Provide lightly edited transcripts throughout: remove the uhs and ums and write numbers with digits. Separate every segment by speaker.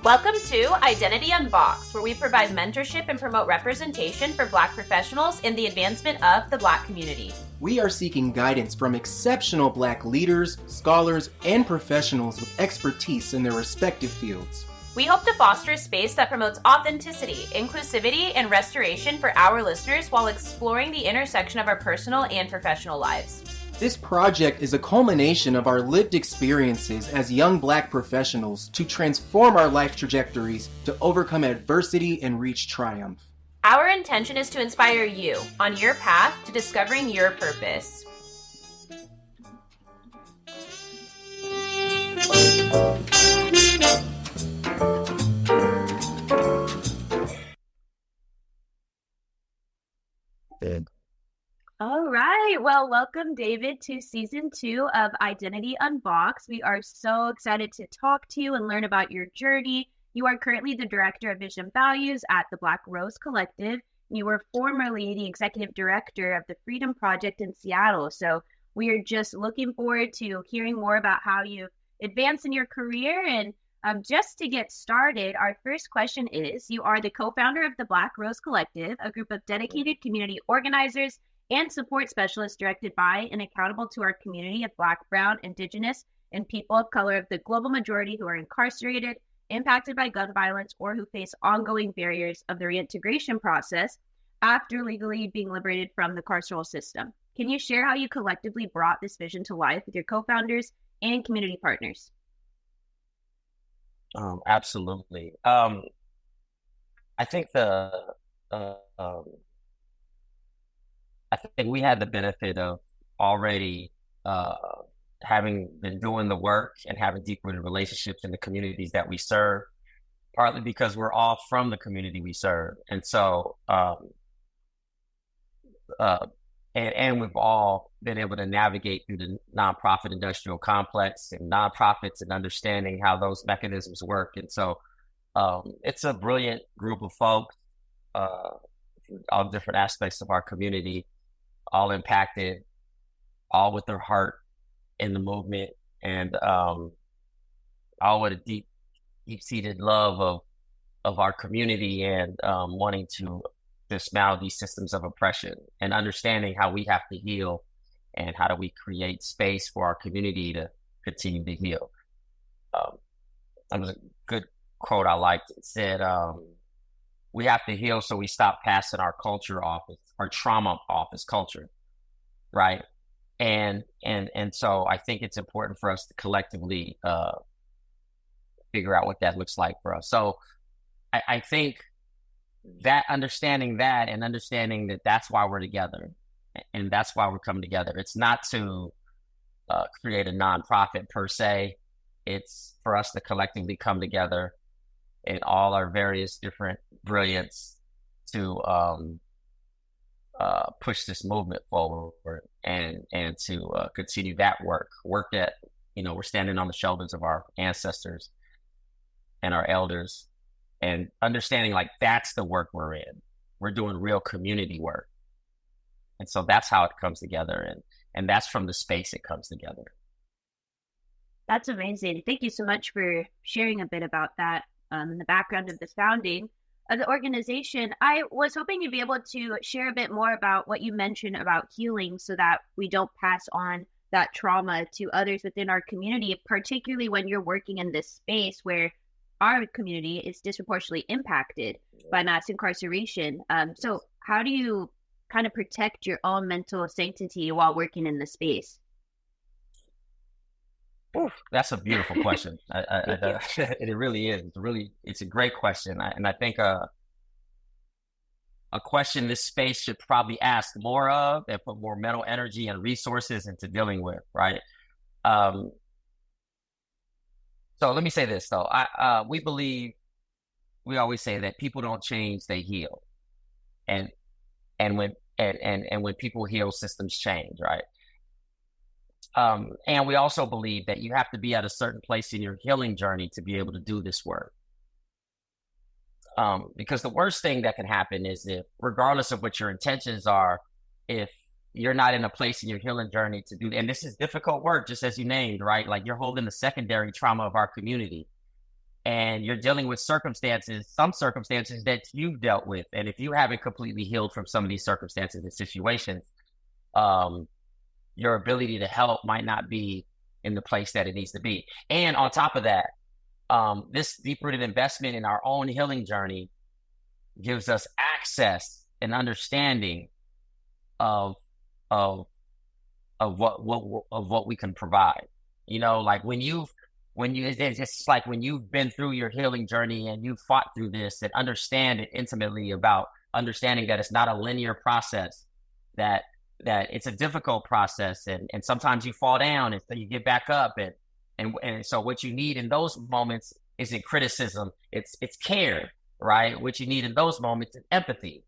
Speaker 1: Welcome to Identity Unboxed, where we provide mentorship and promote representation for Black professionals in the advancement of the Black community.
Speaker 2: We are seeking guidance from exceptional Black leaders, scholars, and professionals with expertise in their respective fields.
Speaker 1: We hope to foster a space that promotes authenticity, inclusivity, and restoration for our listeners while exploring the intersection of our personal and professional lives.
Speaker 2: This project is a culmination of our lived experiences as young Black professionals to transform our life trajectories to overcome adversity and reach triumph.
Speaker 1: Our intention is to inspire you on your path to discovering your purpose.
Speaker 3: Good.
Speaker 1: All right. Well, welcome, David, to season 2 of Identity Unboxed. We are so excited to talk to you and learn about your journey. You are currently the Director of Vision Values at the Black Rose Collective. You were formerly the Executive Director of the Freedom Project in Seattle. So we are just looking forward to hearing more about how you've advanced in your career. And just to get started, our first question is, you are the co-founder of the Black Rose Collective, a group of dedicated community organizers and support specialists directed by and accountable to our community of Black, Brown, Indigenous, and people of color of the global majority who are incarcerated, impacted by gun violence, or who face ongoing barriers of the reintegration process after legally being liberated from the carceral system. Can you share how you collectively brought this vision to life with your co-founders and community partners?
Speaker 3: Absolutely. I think I think we had the benefit of already having been doing the work and having deep-rooted relationships in the communities that we serve, partly because we're all from the community we serve. And so, and we've all been able to navigate through the nonprofit industrial complex and nonprofits and understanding how those mechanisms work. And so it's a brilliant group of folks, all different aspects of our community, all impacted, all with their heart in the movement, and all with a deep-seated love of our community and wanting to dismantle these systems of oppression and understanding how we have to heal and how do we create space for our community to continue to heal. That was a good quote I liked. It said, we have to heal so we stop passing our culture off, our trauma off as culture, right? And so I think it's important for us to collectively figure out what that looks like for us. So I think that understanding that and understanding that that's why we're together and that's why we're coming together. It's not to create a nonprofit per se. It's for us to collectively come together in all our various different brilliance to push this movement forward and to continue that work that, we're standing on the shoulders of our ancestors and our elders and understanding like that's the work we're in. We're doing real community work. And so that's how it comes together. And that's from the space it comes together.
Speaker 1: That's amazing. Thank you so much for sharing a bit about that. In the background of the founding of the organization. I was hoping you'd be able to share a bit more about what you mentioned about healing so that we don't pass on that trauma to others within our community, particularly when you're working in this space where our community is disproportionately impacted by mass incarceration. So how do you kind of protect your own mental sanctity while working in the space?
Speaker 3: Oof, that's a beautiful question. It really is. It's a great question. And I think a question this space should probably ask more of and put more mental energy and resources into dealing with, right? So let me say this though. We always say that people don't change, they heal. And when people heal, systems change, right? And we also believe that you have to be at a certain place in your healing journey to be able to do this work. Because the worst thing that can happen is if, regardless of what your intentions are, if you're not in a place in your healing journey to do, and this is difficult work, just as you named, right? Like you're holding the secondary trauma of our community. and you're dealing with some circumstances that you've dealt with. And if you haven't completely healed from some of these circumstances and situations, your ability to help might not be in the place that it needs to be. And on top of that, this deep-rooted investment in our own healing journey gives us access and understanding of of what we can provide. Like it's just like when you've been through your healing journey and you've fought through this and understand it intimately, about understanding that it's not a linear process, that it's a difficult process, and sometimes you fall down and so you get back up, and so what you need in those moments isn't criticism, it's care, right? What you need in those moments is empathy,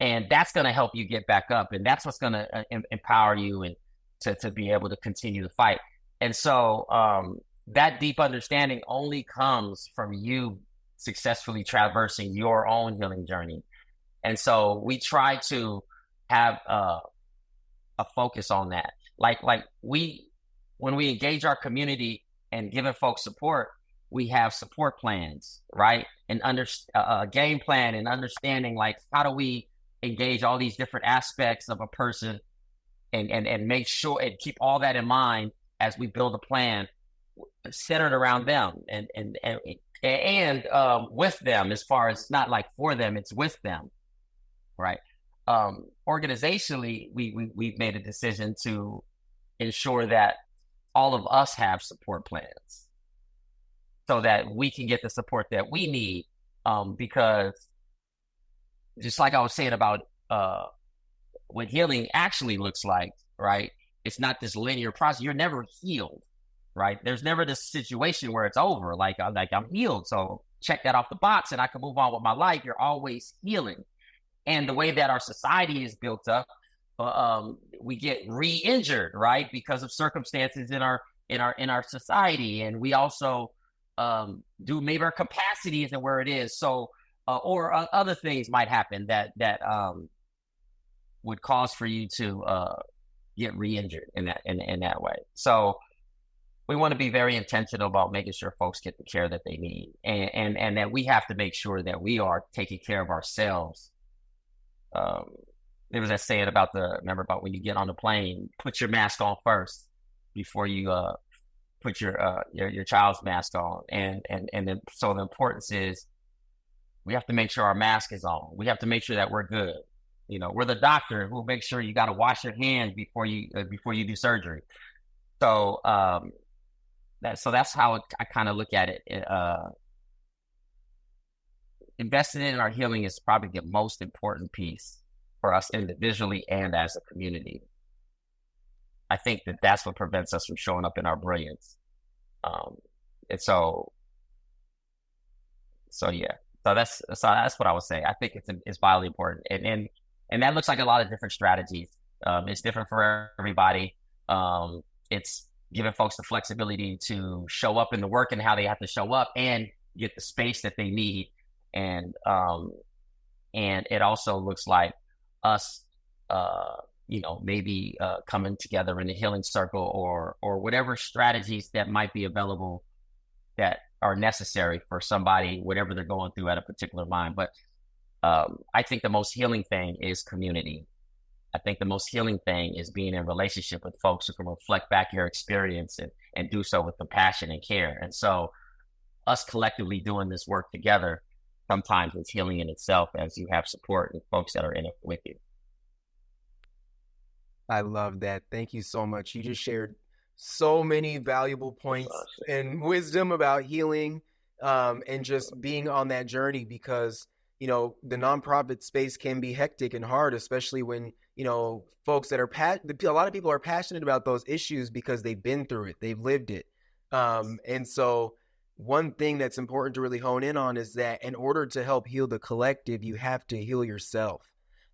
Speaker 3: and that's going to help you get back up, and that's what's going to empower you and to be able to continue to fight. And so that deep understanding only comes from you successfully traversing your own healing journey. And so we try to have a focus on that. Like when we engage our community and giving folks support, we have support plans, right? And a game plan and understanding, like, how do we engage all these different aspects of a person and make sure and keep all that in mind as we build a plan centered around them and with them, as far as not like for them, it's with them, right? Organizationally, we've made a decision to ensure that all of us have support plans so that we can get the support that we need. Because just like I was saying about what healing actually looks like, right? It's not this linear process. You're never healed, right? There's never this situation where it's over. Like I'm healed, so check that off the box and I can move on with my life. You're always healing. And the way that our society is built up, we get re-injured, right, because of circumstances in our society, and we also do maybe our capacity isn't where it is. So, or other things might happen that would cause for you to get re-injured in that way. So we want to be very intentional about making sure folks get the care that they need, and that we have to make sure that we are taking care of ourselves. There was that saying about remember when you get on the plane, put your mask on first before you put your child's mask on, and then, so the importance is we have to make sure our mask is on. We have to make sure that we're good. We're the doctor who makes sure you got to wash your hands before you do surgery. So that's how I kind of look at it. Investing in our healing is probably the most important piece for us individually and as a community. I think that's what prevents us from showing up in our brilliance. And so yeah. So that's what I would say. I think it's vitally important, and that looks like a lot of different strategies. It's different for everybody. It's giving folks the flexibility to show up in the work and how they have to show up and get the space that they need. And it also looks like us, maybe coming together in a healing circle or whatever strategies that might be available that are necessary for somebody, whatever they're going through at a particular time. But I think the most healing thing is community. I think the most healing thing is being in relationship with folks who can reflect back your experience and do so with compassion and care. And so us collectively doing this work together sometimes it's healing in itself, as you have support and folks that are in it with you.
Speaker 2: I love that. Thank you so much. You just shared so many valuable points and wisdom about healing, and just being on that journey, because, the nonprofit space can be hectic and hard, especially when, folks that a lot of people are passionate about those issues because they've been through it, they've lived it. And so one thing that's important to really hone in on is that in order to help heal the collective, you have to heal yourself.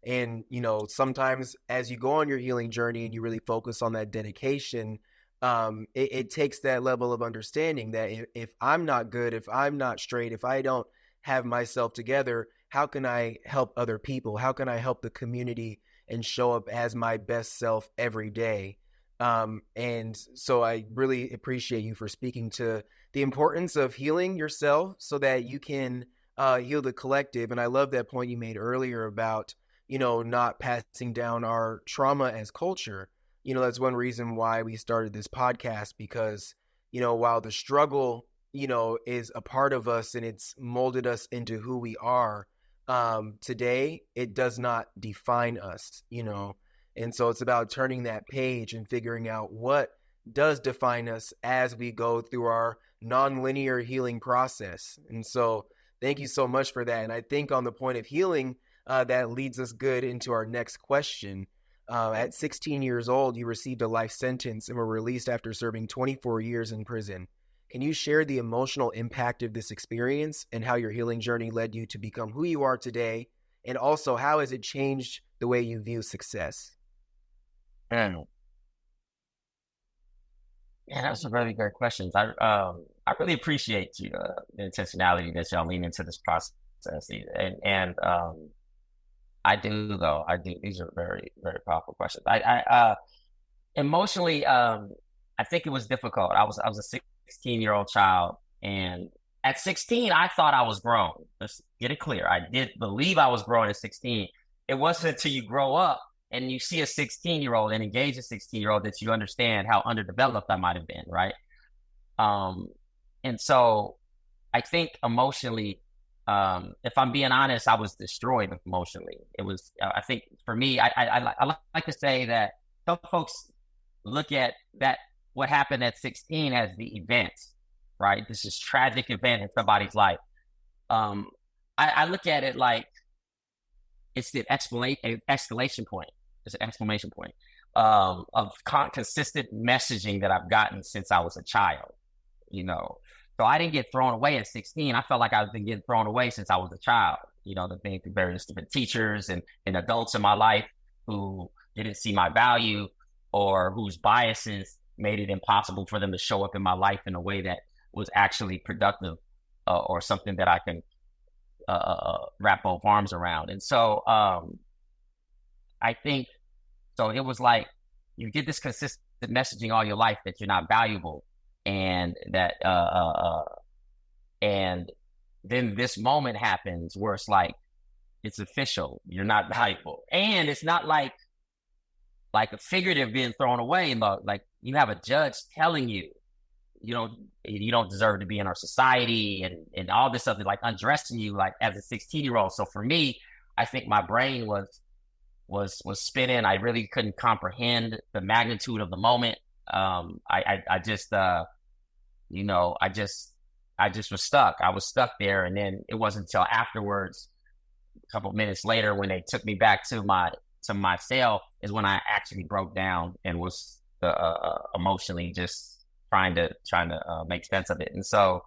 Speaker 2: And, sometimes as you go on your healing journey and you really focus on that dedication, it takes that level of understanding that if I'm not good, if I'm not straight, if I don't have myself together, how can I help other people? How can I help the community and show up as my best self every day? And so I really appreciate you for speaking to the importance of healing yourself so that you can heal the collective. And I love that point you made earlier about, not passing down our trauma as culture. That's one reason why we started this podcast, because, while the struggle, is a part of us and it's molded us into who we are, today, it does not define us, And so it's about turning that page and figuring out what does define us as we go through our nonlinear healing process. And so thank you so much for that. And I think on the point of healing, that leads us good into our next question. At 16 years old, you received a life sentence and were released after serving 24 years in prison. Can you share the emotional impact of this experience and how your healing journey led you to become who you are today? And also, how has it changed the way you view success?
Speaker 3: Yeah, that's a really great question. I really appreciate you, the intentionality that y'all lean into this process, and I do though. I do. These are very, very powerful questions. I emotionally, I think it was difficult. I was a 16-year-old child, and at 16, I thought I was grown. Let's get it clear. I did believe I was grown at 16. It wasn't until you grow up and you see a 16-year-old and engage a 16-year-old that you understand how underdeveloped I might have been, right? And so I think emotionally, if I'm being honest, I was destroyed emotionally. It was, I think for me, I like to say that some folks look at that, what happened at 16 as the event, right? This is tragic event in somebody's life. I look at it like it's the escalation point. It's an exclamation point of consistent messaging that I've gotten since I was a child, So I didn't get thrown away at 16. I felt like I've been getting thrown away since I was a child, the thing through various different teachers and adults in my life who didn't see my value or whose biases made it impossible for them to show up in my life in a way that was actually productive or something that I can wrap both arms around. And so I think, so it was like you get this consistent messaging all your life that you're not valuable, and that and then this moment happens where it's like it's official, you're not valuable, and it's not like a figurative being thrown away. Like you have a judge telling you you don't deserve to be in our society, and all this other, like undressing you like as a 16-year-old. So for me, I think my brain was spinning. I really couldn't comprehend the magnitude of the moment. I just was stuck. I was stuck there. And then it wasn't until afterwards, a couple minutes later, when they took me back to my cell, is when I actually broke down and was emotionally just trying to make sense of it. And so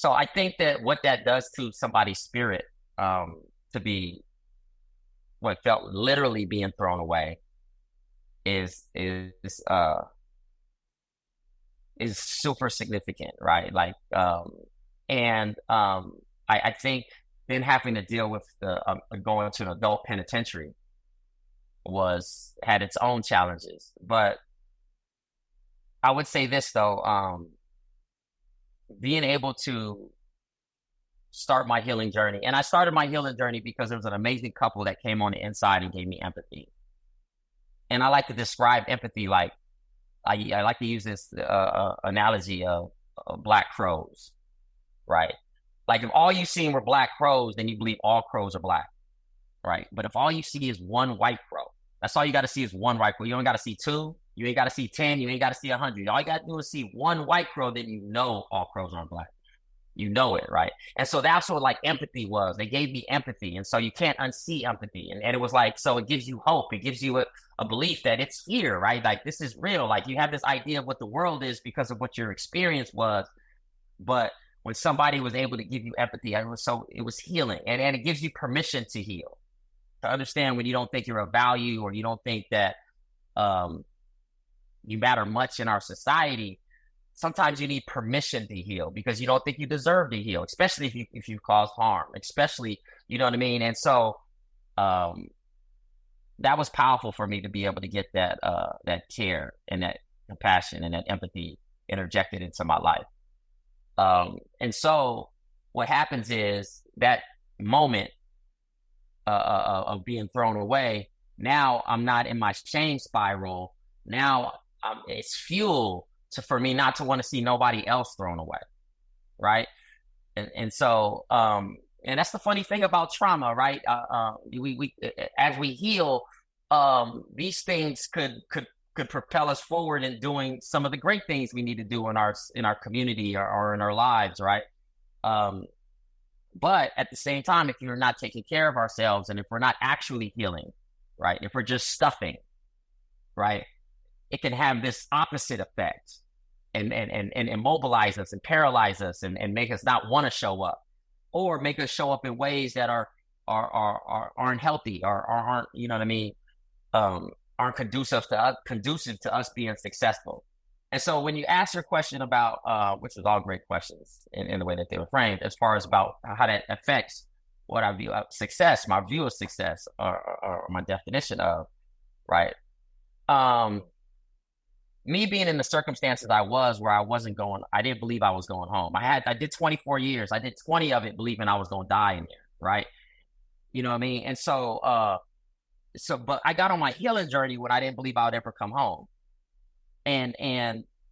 Speaker 3: I think that what that does to somebody's spirit, to be what felt literally being thrown away, is super significant, right? Like, I think then having to deal with the going to an adult penitentiary had its own challenges. But I would say this though, being able to start my healing journey, and I started my healing journey because there was an amazing couple that came on the inside and gave me empathy. And I like to describe empathy like, I like to use this analogy of black crows, right? Like if all you seen were black crows, then you believe all crows are black, right? But if all you see is one white crow, that's all you got to see is one white crow. You don't got to see two. You ain't got to see 10. You ain't got to see 100. All you got to do is see one white crow, then you know all crows aren't black. You know it, right? And so that's what like empathy was. They gave me empathy. And so you can't unsee empathy. And it was like, so it gives you hope. It gives you a belief that it's here, right? Like this is real. Like you have this idea of what the world is because of what your experience was. But when somebody was able to give you empathy, it was healing. And it gives you permission to heal, to understand when you don't think you're of value or you don't think that you matter much in our society. Sometimes you need permission to heal because you don't think you deserve to heal, especially if you cause harm, especially, you know what I mean? And so that was powerful for me to be able to get that care and that compassion and that empathy interjected into my life. And so what happens is that moment of being thrown away, now I'm not in my shame spiral. Now it's fuel for me not to want to see nobody else thrown away, right? And so and that's the funny thing about trauma, right? We as we heal, these things could propel us forward in doing some of the great things we need to do in our community or in our lives, right? But at the same time, if you're not taking care of ourselves and if we're not actually healing, right? If we're just stuffing, right? It can have this opposite effect and immobilize us and paralyze us and make us not want to show up, or make us show up in ways that aren't healthy or aren't, you know what I mean? Aren't conducive to us being successful. And so when you ask your question about, which is all great questions in the way that they were framed, as far as about how that affects what I view of success, my view of success, or my definition of, right? Me being in the circumstances I was, where I didn't believe I was going home. I did 24 years. I did 20 of it believing I was going to die in there, right? You know what I mean? And so, but I got on my healing journey when I didn't believe I would ever come home. And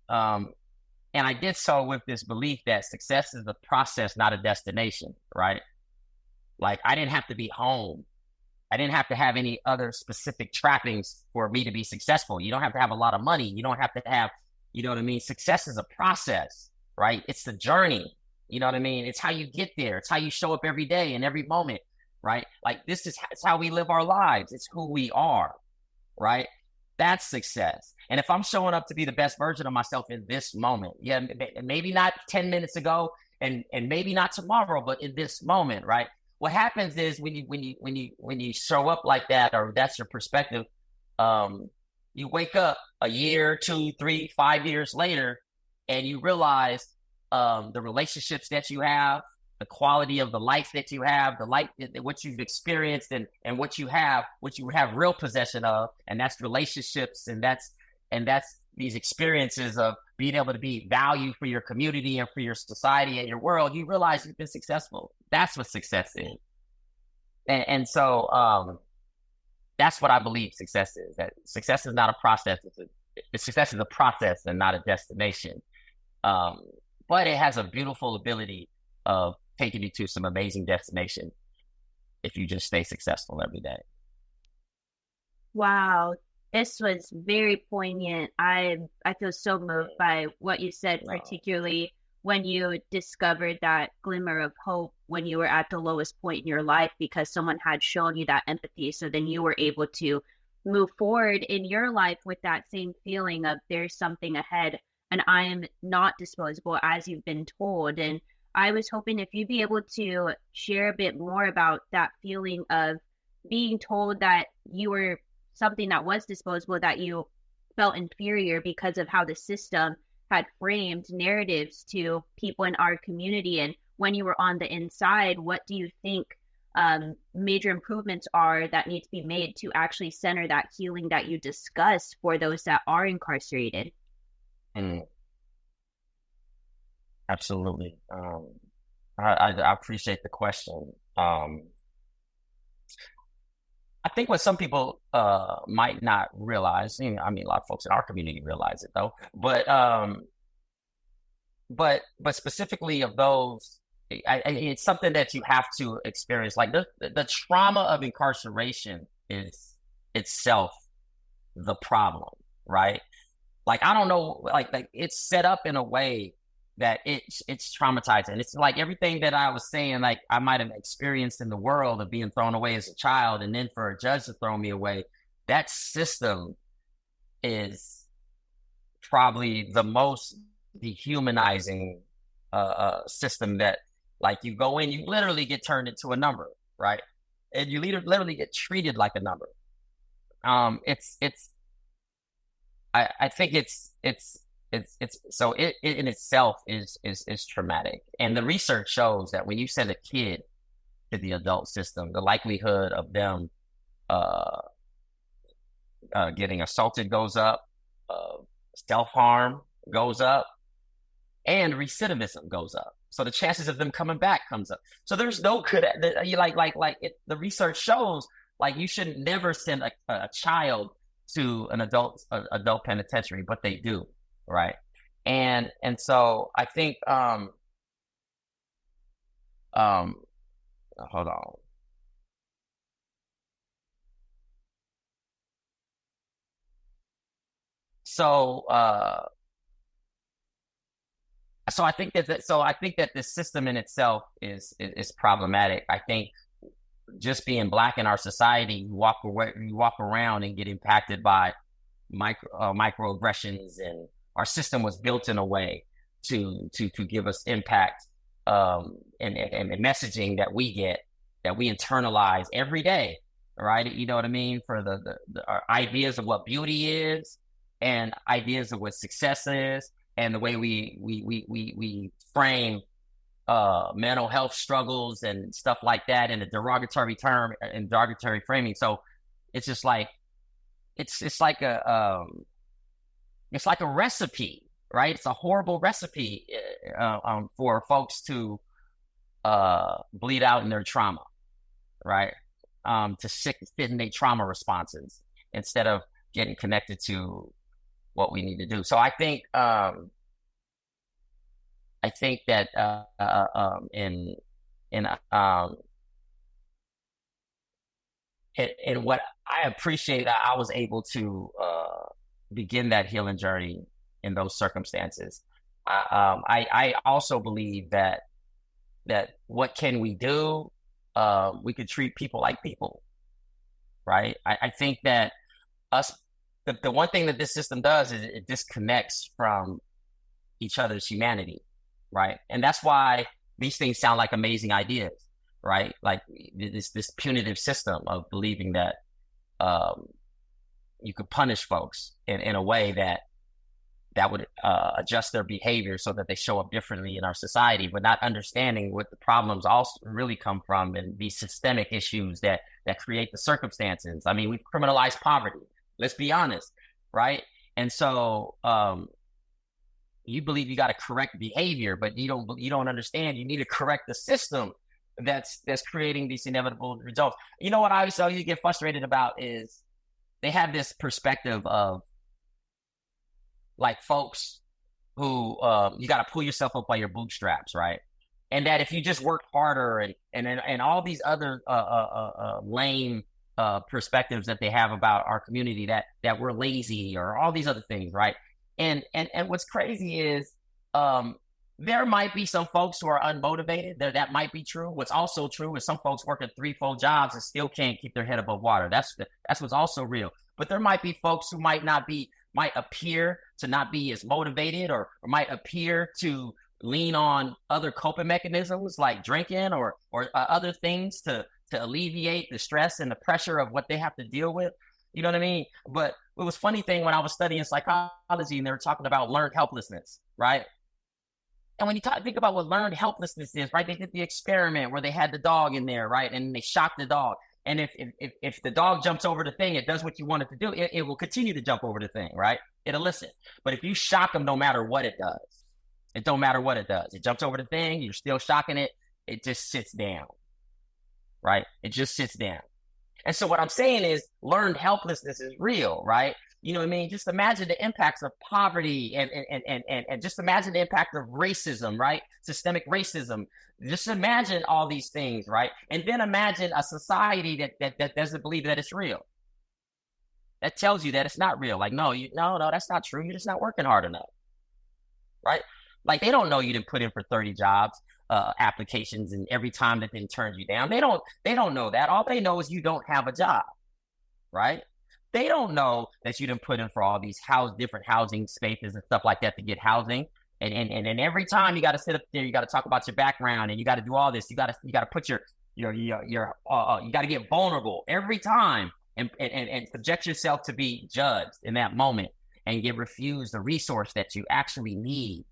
Speaker 3: I did so with this belief that success is a process, not a destination, right? Like, I didn't have to be home. I didn't have to have any other specific trappings for me to be successful. You don't have to have a lot of money. You don't have to have, you know what I mean? Success is a process, right? It's the journey. You know what I mean? It's how you get there. It's how you show up every day and every moment, right? Like, it's how we live our lives. It's who we are, right? That's success. And if I'm showing up to be the best version of myself in this moment, yeah, maybe not 10 minutes ago and maybe not tomorrow, but in this moment, right? What happens is when you show up like that, or that's your perspective, you wake up a year, 2, 3, 5 years later, and you realize the relationships that you have, the quality of the life that you have, what you've experienced, and what you have real possession of, and that's relationships, and that's these experiences of being able to be value for your community and for your society and your world. You realize you've been successful. That's what success is. And so that's what I believe success is. That success is not a process. Success is a process and not a destination. But it has a beautiful ability of taking you to some amazing destinations if you just stay successful every day.
Speaker 1: Wow. This was very poignant. I feel so moved by what you said, particularly when you discovered that glimmer of hope when you were at the lowest point in your life, because someone had shown you that empathy. So then you were able to move forward in your life with that same feeling of there's something ahead and I am not disposable as you've been told. And I was hoping if you'd be able to share a bit more about that feeling of being told that you were something that was disposable, that you felt inferior because of how the system had framed narratives to people in our community. And when you were on the inside, what do you think major improvements are that need to be made to actually center that healing that you discussed for those that are incarcerated?
Speaker 3: Absolutely. I appreciate the question. I think what some people might not realize, a lot of folks in our community realize it though, but specifically of those, it's something that you have to experience. Like the trauma of incarceration is itself the problem, right? Like, I don't know, like it's set up in a way that it's traumatizing. It's like everything that I was saying, like I might have experienced in the world of being thrown away as a child, and then for a judge to throw me away, that system is probably the most dehumanizing system that, like, you go in, you literally get turned into a number, right? And you literally get treated like a number. I think it's so it in itself is traumatic. And the research shows that when you send a kid to the adult system, the likelihood of them getting assaulted goes up, self-harm goes up, and recidivism goes up. So the chances of them coming back comes up. So there's no good, the research shows, like, you should never send a child to an adult penitentiary, but they do, right? And so I think hold on. So so I think that this system in itself is problematic. I think just being Black in our society, you walk around and get impacted by microaggressions, and our system was built in a way to give us impact, and messaging that we get, that we internalize every day, right? You know what I mean? For our ideas of what beauty is, and ideas of what success is, and the way we frame mental health struggles and stuff like that in a derogatory term and derogatory framing. So it's just like it's like a recipe, right? It's a horrible recipe for folks to bleed out in their trauma, right? To sit in their trauma responses instead of getting connected to what we need to do. So I think that in what I appreciate, I was able to begin that healing journey in those circumstances. I also believe that what can we do? We could treat people like people, right? I think that the one thing that this system does is it disconnects from each other's humanity, right? And that's why these things sound like amazing ideas, right? Like this punitive system of believing that you could punish folks in a way that would adjust their behavior so that they show up differently in our society, but not understanding what the problems also really come from, and these systemic issues that create the circumstances. I mean, we've criminalized poverty. Let's be honest, right? And so you believe you got to correct behavior, but you don't understand. You need to correct the system that's creating these inevitable results. You know what I always get frustrated about is they have this perspective of like folks who you got to pull yourself up by your bootstraps, right? And that if you just work harder and all these other lame perspectives that they have about our community, that we're lazy or all these other things, right? And what's crazy is there might be some folks who are unmotivated. That might be true. What's also true is some folks working 3-4 jobs and still can't keep their head above water. That's what's also real. But there might be folks who might appear to not be as motivated, or might appear to lean on other coping mechanisms like drinking or other things to alleviate the stress and the pressure of what they have to deal with. You know what I mean? But it was funny thing when I was studying psychology and they were talking about learned helplessness, right? And when you think about what learned helplessness is, right? They did the experiment where they had the dog in there, right? And they shocked the dog. And if the dog jumps over the thing, it does what you want it to do. It will continue to jump over the thing, right? It'll listen. But if you shock them, no matter what it does, it don't matter what it does. It jumps over the thing. You're still shocking it. It just sits down, right? It just sits down. And so what I'm saying is learned helplessness is real, right? You know what I mean? Just imagine the impacts of poverty and just imagine the impact of racism, right? Systemic racism. Just imagine all these things, right? And then imagine a society that doesn't believe that it's real. That tells you that it's not real. Like, no, that's not true. You're just not working hard enough, right? Like, they don't know you didn't put in for 30 jobs, applications, and every time that they turned you down. They don't know that. All they know is you don't have a job, right? They don't know that you didn't put in for all these different housing spaces and stuff like that to get housing. And every time you got to sit up there, you got to talk about your background, and you got to do all this. You got to put you got to get vulnerable every time and subject yourself to be judged in that moment and get refused the resource that you actually need.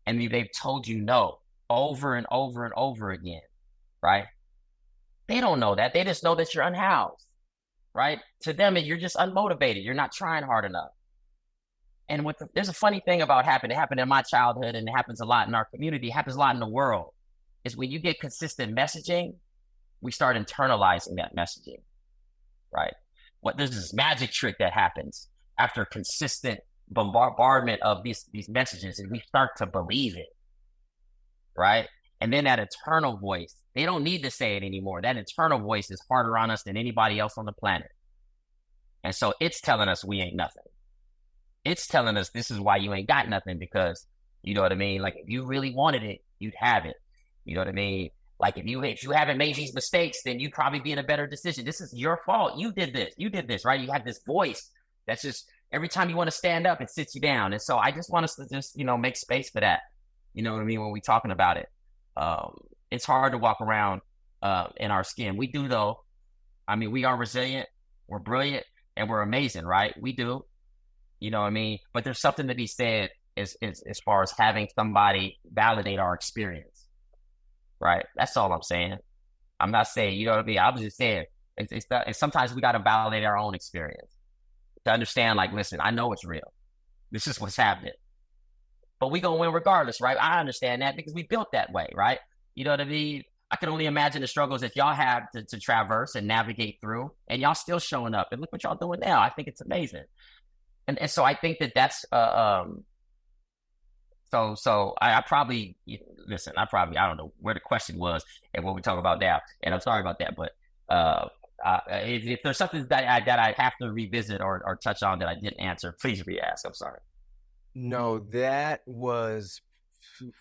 Speaker 3: And they've told you no over and over and over again, right? They don't know that. They just know that you're unhoused, right? To them, you're just unmotivated. You're not trying hard enough. And there's a funny thing about it happened in my childhood, and it happens a lot in our community, it happens a lot in the world, is when you get consistent messaging, we start internalizing that messaging, right? There's this magic trick that happens after consistent bombardment of these messages, and we start to believe it, right? And then that internal voice, they don't need to say it anymore. That internal voice is harder on us than anybody else on the planet. And so it's telling us we ain't nothing. It's telling us this is why you ain't got nothing, because, you know what I mean? Like, if you really wanted it, you'd have it. You know what I mean? Like, if you haven't made these mistakes, then you'd probably be in a better decision. This is your fault. You did this, right? You have this voice that's just, every time you want to stand up, it sits you down. And so I just want us to just, make space for that. You know what I mean? When we're talking about it, it's hard to walk around in our skin. We do, though. I mean, we are resilient, we're brilliant, and we're amazing, right? We do. You know what I mean? But there's something to be said as far as having somebody validate our experience, right? That's all I'm saying. I'm not saying, you know what I mean? I was just saying, it's sometimes we got to validate our own experience to understand, like, listen, I know it's real. This is what's happening. But we gonna win regardless, right? I understand that because we built that way, right? You know what I mean? I can only imagine the struggles that y'all have to traverse and navigate through, and y'all still showing up. And look what y'all doing now. I think it's amazing. And so I think that's so I probably listen. I don't know where the question was and what we talk about now, and I'm sorry about that. But if there's something that I have to revisit or touch on that I didn't answer, please re-ask. I'm sorry.
Speaker 2: No, that was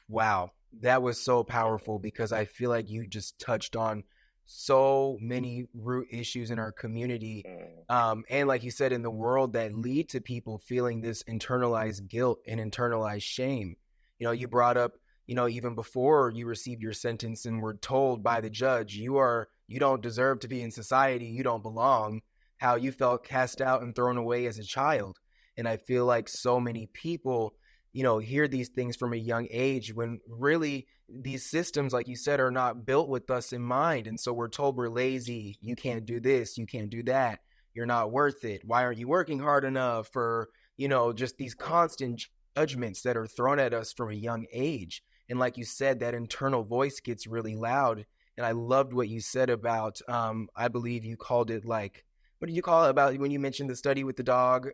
Speaker 2: wow. That was so powerful, because I feel like you just touched on so many root issues in our community, and like you said, in the world, that lead to people feeling this internalized guilt and internalized shame. You brought up, even before you received your sentence and were told by the judge, you don't deserve to be in society, you don't belong, how you felt cast out and thrown away as a child. And I feel like so many people, hear these things from a young age, when really these systems, like you said, are not built with us in mind. And so we're told we're lazy. You can't do this. You can't do that. You're not worth it. Why aren't you working hard enough? Or, just these constant judgments that are thrown at us from a young age. And like you said, that internal voice gets really loud. And I loved what you said about, I believe you called it, like, what did you call it about when you mentioned the study with the dog?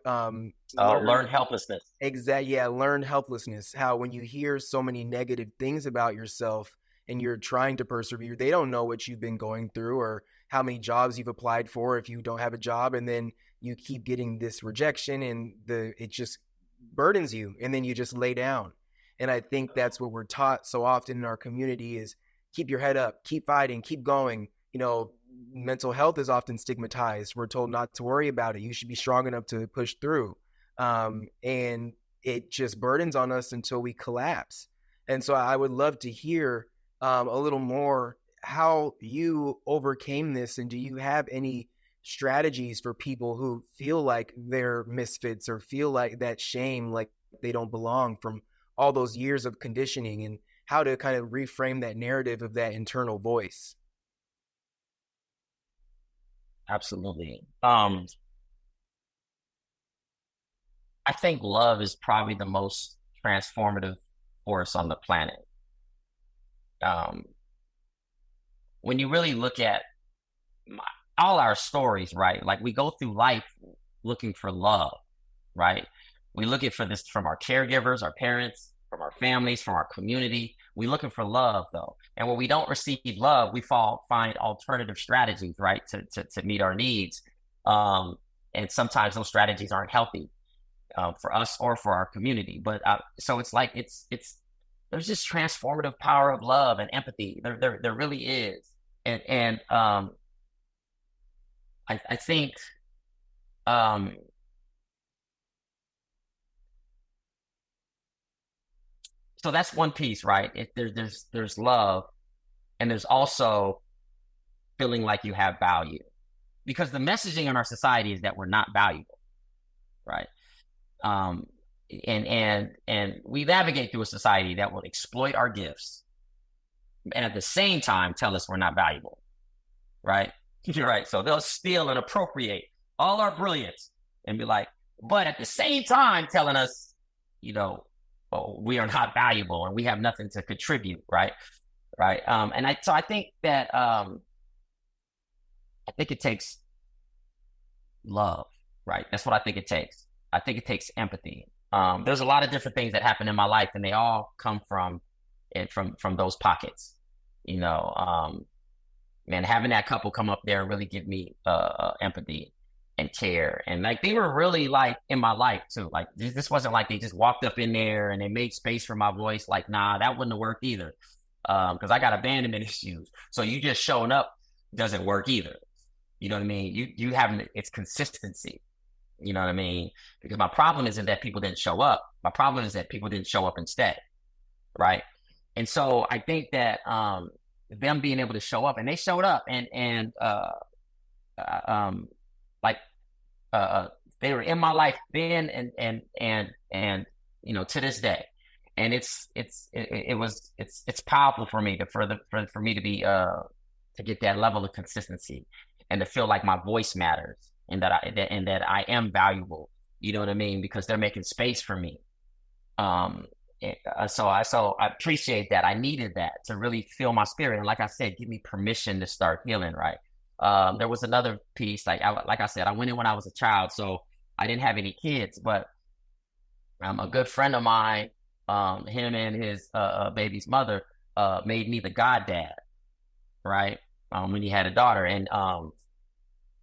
Speaker 3: Learned helplessness.
Speaker 2: Exactly. Yeah, learned helplessness. How when you hear so many negative things about yourself and you're trying to persevere, they don't know what you've been going through or how many jobs you've applied for if you don't have a job, and then you keep getting this rejection and it just burdens you, and then you just lay down. And I think that's what we're taught so often in our community is keep your head up, keep fighting, keep going. Mental health is often stigmatized. We're told not to worry about it. You should be strong enough to push through. And it just burdens on us until we collapse. And so I would love to hear a little more how you overcame this. And do you have any strategies for people who feel like they're misfits or feel like that shame, like they don't belong from all those years of conditioning, and how to kind of reframe that narrative of that internal voice?
Speaker 3: Absolutely. I think love is probably the most transformative force on the planet. When you really look at all our stories, right? Like, we go through life looking for love, right? We looking for this from our caregivers, our parents, from our families, from our community. We're looking for love, though. And when we don't receive love, we find alternative strategies, right, to meet our needs. And sometimes those strategies aren't healthy for us or for our community. But so it's like there's this transformative power of love and empathy. There really is. And I think so that's one piece, right? There's love, and there's also feeling like you have value, because the messaging in our society is that we're not valuable, right? And we navigate through a society that will exploit our gifts, and at the same time tell us we're not valuable, right? Right. So they'll steal and appropriate all our brilliance and be like, but at the same time telling us we are not valuable and we have nothing to contribute, right? Right. So I think that I think it takes love, right? That's what I think it takes. I think it takes empathy. There's a lot of different things that happen in my life, and they all come from those pockets. Man, having that couple come up there and really give me empathy and care, and like they were really like in my life too. Like this wasn't like they just walked up in there and they made space for my voice. Like, nah, that wouldn't have worked either, because I got abandonment issues. So you just showing up doesn't work either. You know what I mean? You having it's consistency. You know what I mean? Because my problem isn't that people didn't show up. My problem is that people didn't show up instead, right? And so I think that them being able to show up, and they showed up, and like they were in my life then, and to this day, and it's powerful for me for me to be to get that level of consistency and to feel like my voice matters and that I am valuable. You know what I mean? Because they're making space for me. So I appreciate that. I needed that to really feel my spirit. And like I said, give me permission to start healing, right? There was another piece, like I said, I went in when I was a child, so I didn't have any kids, but a good friend of mine, him and his baby's mother, made me the goddad, right? When he had a daughter. And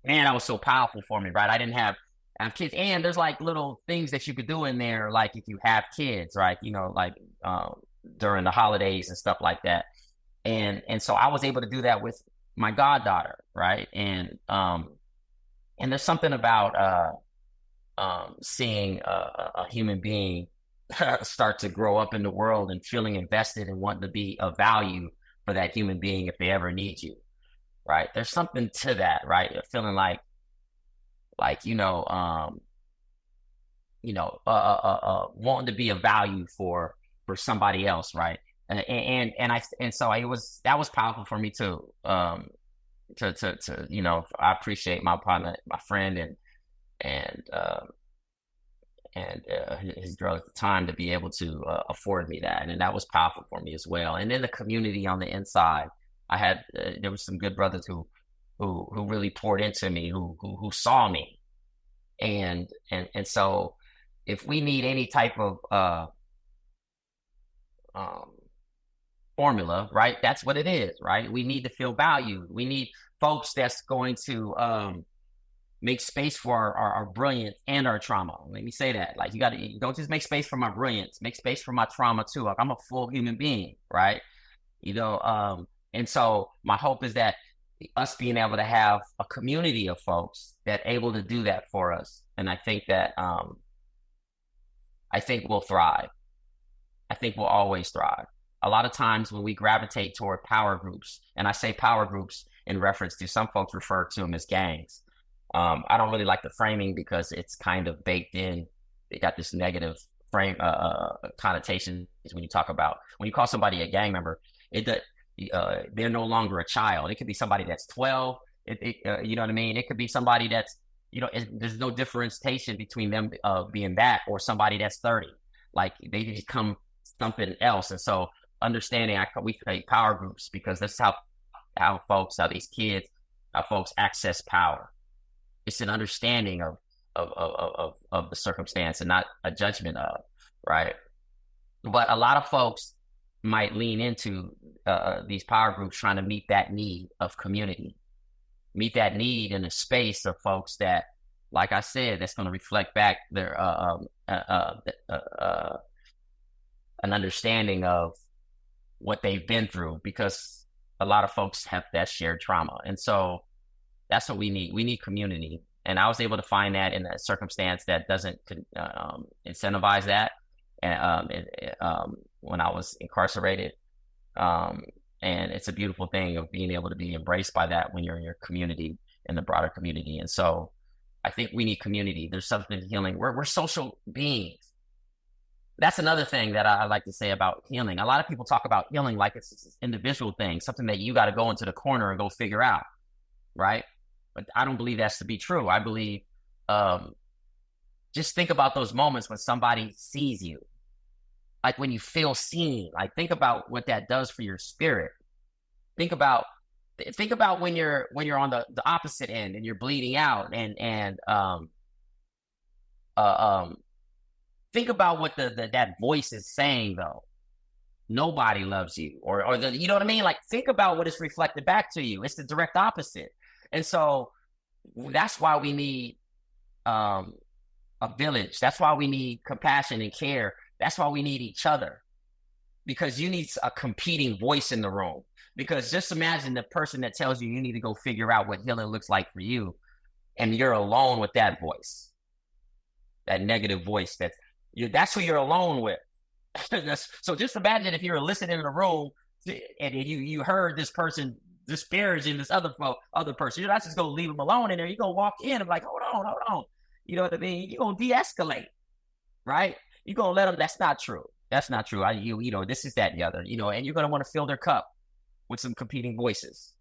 Speaker 3: man, that was so powerful for me, right? I didn't have kids, and there's like little things that you could do in there, like if you have kids, right? Like during the holidays and stuff like that. And so I was able to do that with my goddaughter, right? And there's something about seeing a human being start to grow up in the world and feeling invested and wanting to be of value for that human being if they ever need you, right? There's something to that, right? Feeling like wanting to be of value for somebody else, right? So that was powerful for me too. I appreciate my partner, my friend, and his girl at the time to be able to afford me that, and that was powerful for me as well. And then the community on the inside, I had there was some good brothers who really poured into me, who saw me, and so if we need any type of formula, right? That's what it is, right? We need to feel valued. We need folks that's going to make space for our brilliance and our trauma. Let me say that. Like you don't just make space for my brilliance, make space for my trauma too. Like I'm a full human being, right? And so my hope is that us being able to have a community of folks that able to do that for us. And I think that we'll thrive. I think we'll always thrive. A lot of times when we gravitate toward power groups, and I say power groups in reference to some folks refer to them as gangs. I don't really like the framing because it's kind of baked in. They got this negative frame connotation when you call somebody a gang member, they're no longer a child. It could be somebody that's 12. You know what I mean? It could be somebody that's, there's no differentiation between them being that or somebody that's 30. Like they become something else. And so understanding we create power groups because that's how folks access power. It's an understanding of the circumstance and not a judgment of, right? But a lot of folks might lean into these power groups trying to meet that need of community, meet that need in a space of folks that, like I said, that's going to reflect back their an understanding of what they've been through, because a lot of folks have that shared trauma. And so that's what we need. We need community. And I was able to find that in a circumstance that doesn't incentivize that. When I was incarcerated. And it's a beautiful thing of being able to be embraced by that when you're in your community, in the broader community. And so I think we need community. There's something healing. We're social beings. That's another thing that I like to say about healing. A lot of people talk about healing like it's this individual thing, something that you got to go into the corner and go figure out, right? But I don't believe that's to be true. I believe just think about those moments when somebody sees you, like when you feel seen. Like think about what that does for your spirit. Think about when you're on the opposite end and you're bleeding out, and think about what that voice is saying though. Nobody loves you, or you know what I mean? Like think about what is reflected back to you. It's the direct opposite. And so that's why we need a village. That's why we need compassion and care. That's why we need each other, because you need a competing voice in the room. Because just imagine the person that tells you need to go figure out what healing looks like for you, and you're alone with that voice, that negative voice. That's who you're alone with. So just imagine if you're listening in a room and you heard this person disparaging this other person. You're not just gonna leave them alone in there. You're gonna walk in and be like, hold on. You know what I mean? You're gonna de-escalate, right? You're gonna let them. That's not true. That's not true. This is that and the other. And you're gonna want to fill their cup with some competing voices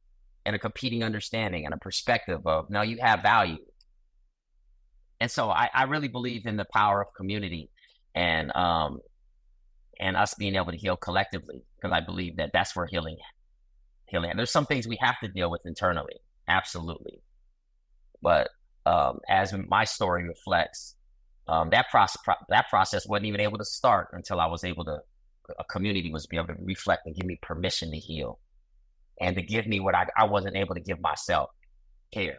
Speaker 3: and a competing understanding and a perspective of, no, you have value. And so I really believe in the power of community and us being able to heal collectively, because I believe that that's where healing. There's some things we have to deal with internally, absolutely. But as my story reflects, that process wasn't even able to start until I was able to. A community was able to reflect and give me permission to heal, and to give me what I wasn't able to give myself, care.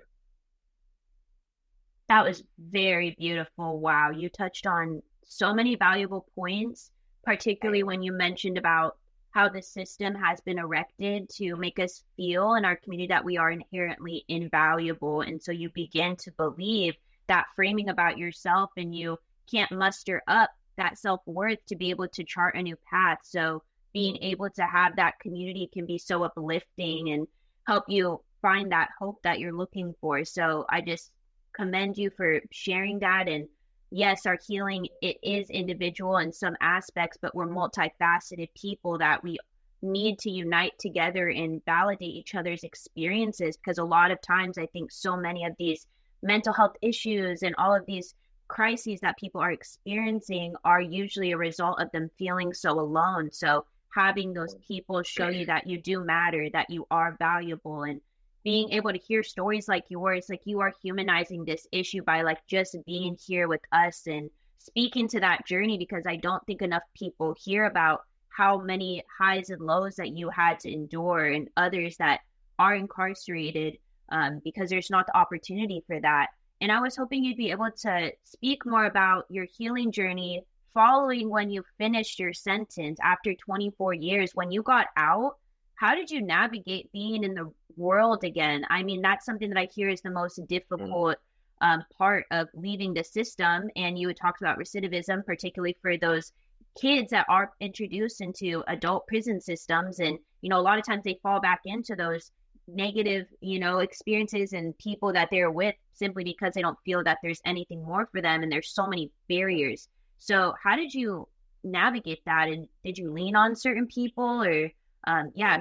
Speaker 1: That was very beautiful. Wow, you touched on so many valuable points, particularly when you mentioned about how the system has been erected to make us feel in our community that we are inherently invaluable. And so you begin to believe that framing about yourself, and you can't muster up that self-worth to be able to chart a new path. So being able to have that community can be so uplifting and help you find that hope that you're looking for. So I just commend you for sharing that. And yes, our healing, it is individual in some aspects, but we're multifaceted people that we need to unite together and validate each other's experiences. Because a lot of times I think so many of these mental health issues and all of these crises that people are experiencing are usually a result of them feeling so alone. So having those people show you that you do matter, that you are valuable, and being able to hear stories like yours, like you are humanizing this issue by like just being here with us and speaking to that journey, because I don't think enough people hear about how many highs and lows that you had to endure, and others that are incarcerated because there's not the opportunity for that. And I was hoping you'd be able to speak more about your healing journey following when you finished your sentence after 24 years. When you got out, how did you navigate being in the world again? I mean, that's something that I hear is the most difficult part of leaving the system. And you had talked about recidivism, particularly for those kids that are introduced into adult prison systems. And, a lot of times they fall back into those negative, experiences and people that they're with simply because they don't feel that there's anything more for them. And there's so many barriers. So how did you navigate that? And did you lean on certain people, or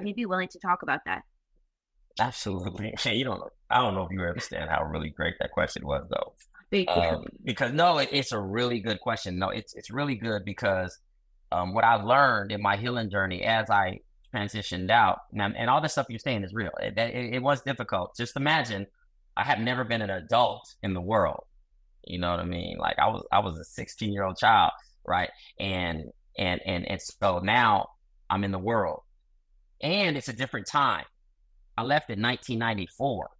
Speaker 1: maybe willing to talk about that?
Speaker 3: Absolutely. I don't know if you understand how really great that question was, though.
Speaker 1: Thank you.
Speaker 3: Because no, it's a really good question. No, it's really good because what I learned in my healing journey as I transitioned out, and all the stuff you're saying is real. It was difficult. Just imagine, I have never been an adult in the world. You know what I mean? Like I was a 16-year-old child, right? And so now I'm in the world, and it's a different time. I left in 1994.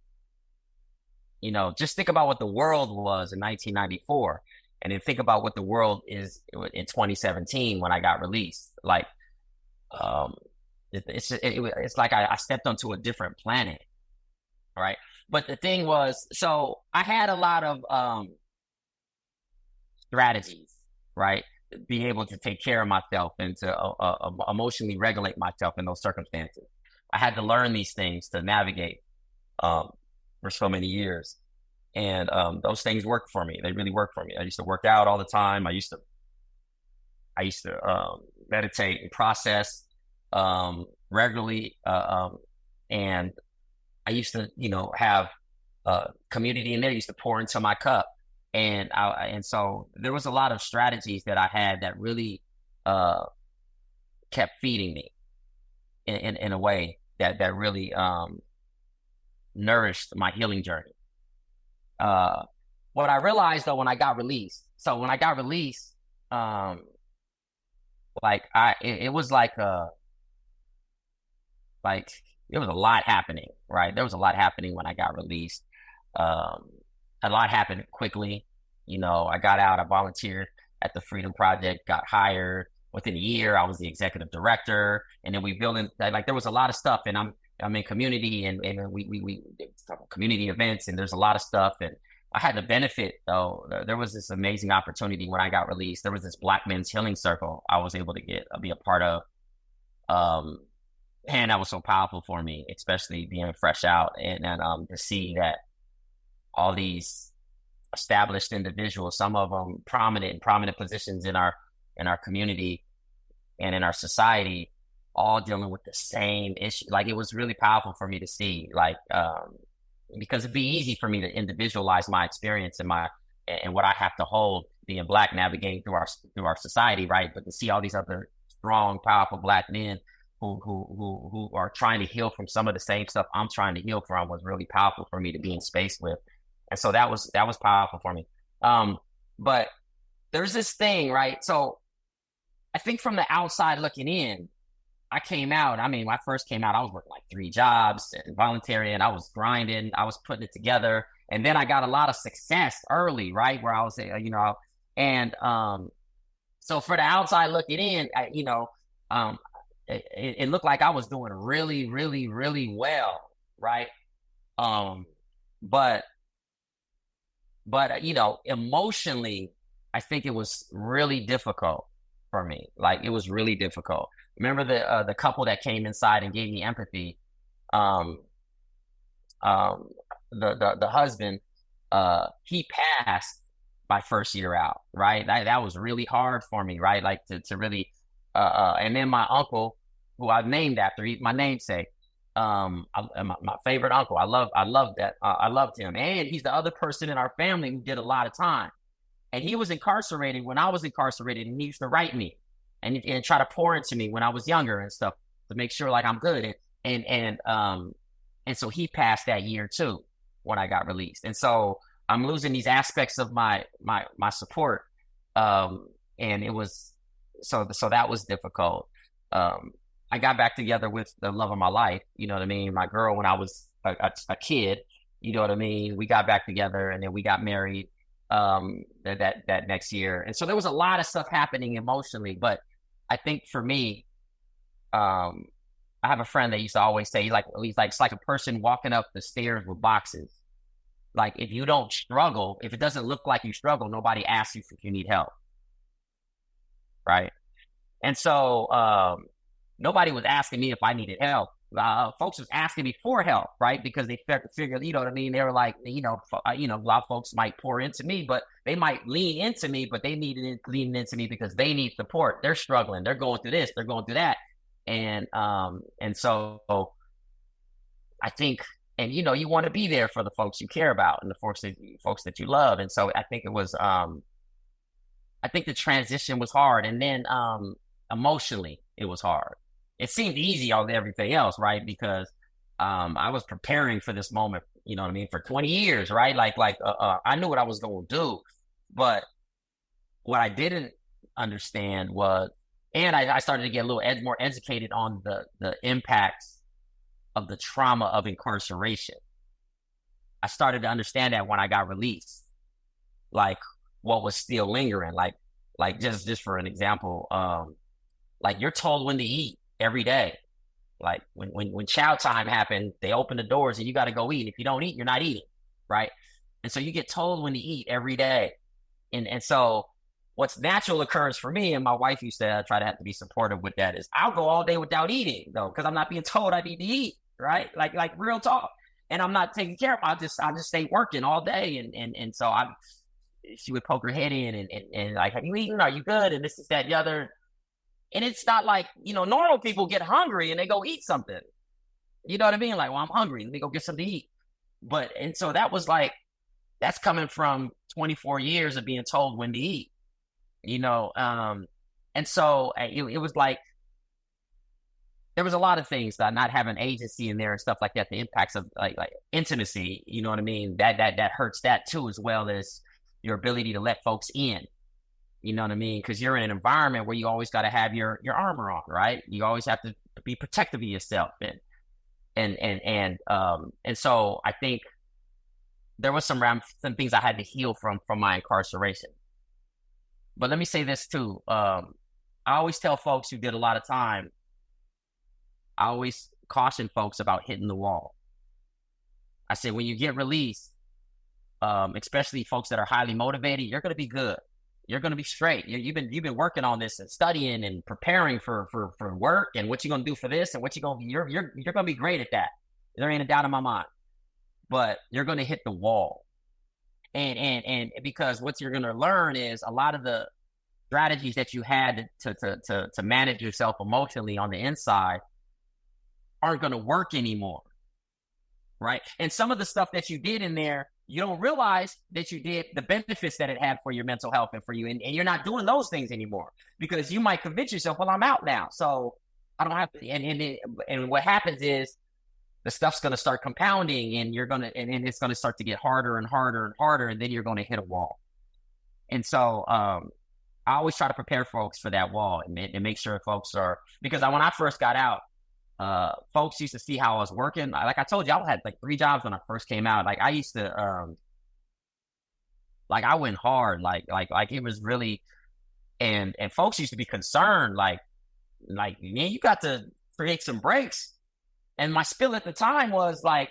Speaker 3: Just think about what the world was in 1994, and then think about what the world is in 2017 when I got released. Like, it's like I stepped onto a different planet, right? But the thing was, so I had a lot of strategies, right? Being able to take care of myself and to emotionally regulate myself in those circumstances. I had to learn these things to navigate for so many years. And those things worked for me. They really worked for me. I used to work out all the time. I used to meditate and process regularly. And I used to, have community in there. I used to pour into my cup. And so there was a lot of strategies that I had that really kept feeding me in a way that really nourished my healing journey. What I realized though when I got released, it was like there was a lot happening, right? There was a lot happening when I got released. A lot happened quickly. I got out, I volunteered at the Freedom Project, got hired. Within a year, I was the executive director, and then we built in, like, there was a lot of stuff, and I'm in community, and we community events, and there's a lot of stuff, and I had the benefit though. There was this amazing opportunity when I got released. There was this Black Men's Healing Circle I was able to be a part of. And that was so powerful for me, especially being fresh out, and to see that all these established individuals, some of them prominent positions in our community and in our society, all dealing with the same issue. Like, it was really powerful for me to see, because it'd be easy for me to individualize my experience and what I have to hold being Black, navigating through our society, right? But to see all these other strong, powerful Black men who are trying to heal from some of the same stuff I'm trying to heal from was really powerful for me to be in space with. And so that was powerful for me. But there's this thing, right? So I think from the outside looking in, I came out. I mean, when I first came out, I was working like 3 jobs and volunteering. I was grinding. I was putting it together. And then I got a lot of success early, right? Where I was, so for the outside looking in, it looked like I was doing really, really, really well, right? But emotionally, I think it was really difficult for me. Like, it was really difficult. Remember the couple that came inside and gave me empathy? The husband, he passed my first year out, right? That was really hard for me, right? Like, to really, and then my uncle, who I've named after, my namesake, my favorite uncle. I loved that. I loved him. And he's the other person in our family who did a lot of time. And he was incarcerated when I was incarcerated, and he used to write me and try to pour into me when I was younger and stuff to make sure, like, I'm good. And so he passed that year too when I got released. And so I'm losing these aspects of my support. And it was, so that was difficult. I got back together with the love of my life, you know what I mean? My girl, when I was a kid, you know what I mean? We got back together, and then we got married that next year. And so there was a lot of stuff happening emotionally. But I think for me, I have a friend that used to always say, he's like, it's like a person walking up the stairs with boxes. Like, if you don't struggle, if it doesn't look like you struggle, nobody asks you if you need help. Right. And so, nobody was asking me if I needed help. Folks was asking me for help, right? Because they figured, you know what I mean? They were like, a lot of folks might pour into me, but they might lean into me, but they needed leaning into me because they need support. They're struggling. They're going through this. They're going through that. And so I think, and you want to be there for the folks you care about and the folks that you love. And so I think it was, I think the transition was hard. And then emotionally, it was hard. It seemed easy on everything else, right? Because I was preparing for this moment, you know what I mean, for 20 years, right? I knew what I was going to do. But what I didn't understand was, and I started to get a little more educated on the impacts of the trauma of incarceration. I started to understand that when I got released, like, what was still lingering, like just for an example, like, you're told when to eat every day. Like, when chow time happened, they open the doors and you got to go eat. If you don't eat, you're not eating, right? And so you get told when to eat every day. And so what's natural occurrence for me, and my wife used to try to have to be supportive with that, is I'll go all day without eating, though, because I'm not being told I need to eat, right? Like real talk. And I'm not taking care of it. I'll just stay working all day. And so she would poke her head in and like, have you eaten? Are you good? And this is that, the other. And it's not like, normal people get hungry and they go eat something. You know what I mean? Like, well, I'm hungry. Let me go get something to eat. And so that was like, That's coming from 24 years of being told when to eat, and so it was like, there was a lot of things that not having agency in there and stuff like that, the impacts of like intimacy, you know what I mean? That hurts that too, as well as your ability to let folks in, you know what I mean? Because you're in an environment where you always got to have your armor on, right? You always have to be protective of yourself. And so I think there was some things I had to heal from my incarceration. But let me say this too. I always tell folks who did a lot of time, I always caution folks about hitting the wall. I said, when you get released, especially folks that are highly motivated, you're going to be good. You're going to be straight. You've been working on this and studying and preparing for work and what you're going to do for this and what you're going to be great at that. There ain't a doubt in my mind. But you're going to hit the wall. And because what you're going to learn is a lot of the strategies that you had to manage yourself emotionally on the inside aren't going to work anymore, right? And some of the stuff that you did in there, you don't realize that you did, the benefits that it had for your mental health and for you, and you're not doing those things anymore because you might convince yourself, well, I'm out now, so I don't have to. And what happens is the stuff's going to start compounding, and it's going to start to get harder and harder and harder, and then you're going to hit a wall. And so I always try to prepare folks for that wall and make sure folks are, because when I first got out, folks used to see how I was working. Like I told you, I had like 3 jobs when I first came out. Like I used to, like I went hard, like it was really, and folks used to be concerned, like, man, you got to create some breaks. And my spill at the time was like,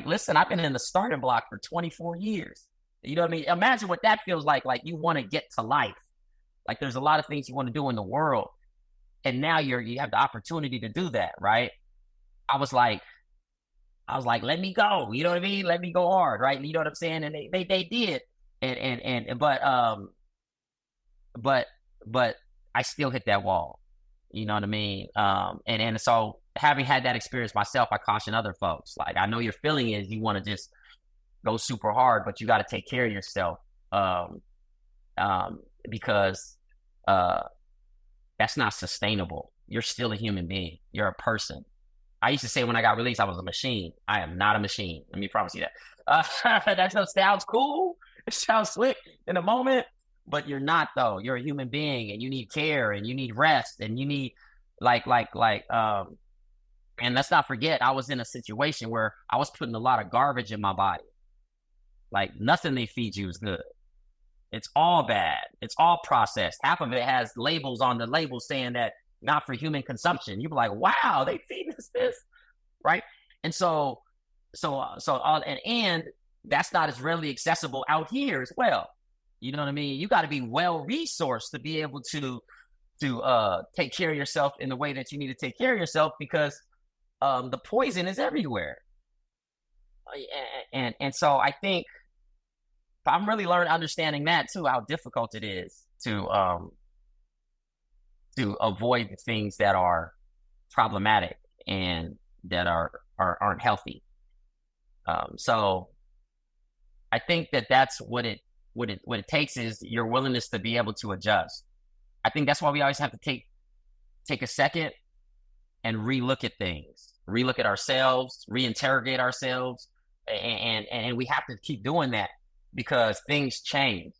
Speaker 3: listen, I've been in the starting block for 24 years. You know what I mean? Imagine what that feels like you want to get to life. Like there's a lot of things you want to do in the world. And now you have the opportunity to do that, right? I was like, let me go. You know what I mean? Let me go hard, right? You know what I'm saying? And they did. But I still hit that wall. You know what I mean? And so having had that experience myself, I caution other folks. Like, I know your feeling is you want to just go super hard, but you got to take care of yourself. Because that's not sustainable. You're still a human being. You're a person. I used to say when I got released, I was a machine. I am not a machine. Let me promise you that. That stuff sounds cool. It sounds slick in a moment, but you're not though. You're a human being, and you need care, and you need rest, and you need and let's not forget, I was in a situation where I was putting a lot of garbage in my body. Like nothing they feed you is good. It's all bad. It's all processed. Half of it has labels on the label saying that not for human consumption. You're like, wow, they feed us this, right? And so that's not as readily accessible out here as well. You know what I mean? You got to be well resourced to be able to take care of yourself in the way that you need to take care of yourself, because the poison is everywhere. And so I think I'm really understanding that too, how difficult it is to avoid the things that are problematic and that aren't healthy. So I think that's what it takes is your willingness to be able to adjust. I think that's why we always have to take a second and relook at things, relook at ourselves, reinterrogate ourselves, and we have to keep doing that because things change.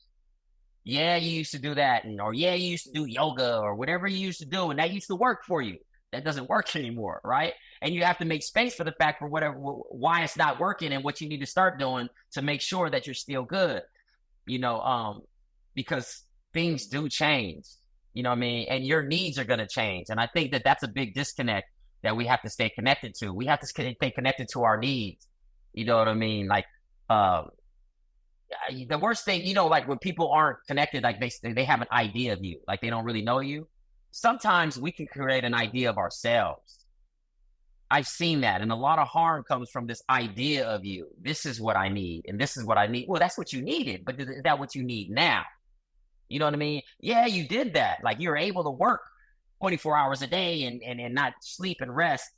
Speaker 3: Yeah, you used to do that, or yeah, you used to do yoga or whatever you used to do, and that used to work for you. That doesn't work anymore, right? And you have to make space for the fact for why it's not working and what you need to start doing to make sure that you're still good. Because things do change. You know what I mean? And your needs are going to change. And I think that's a big disconnect that we have to stay connected to. We have to stay connected to our needs. You know what I mean? Like, the worst thing, like when people aren't connected, like they have an idea of you, like they don't really know you. Sometimes we can create an idea of ourselves. I've seen that. And a lot of harm comes from this idea of you. This is what I need. And this is what I need. Well, that's what you needed. But is that what you need now? You know what I mean? Yeah, you did that. Like you're able to work 24 hours a day and not sleep and rest.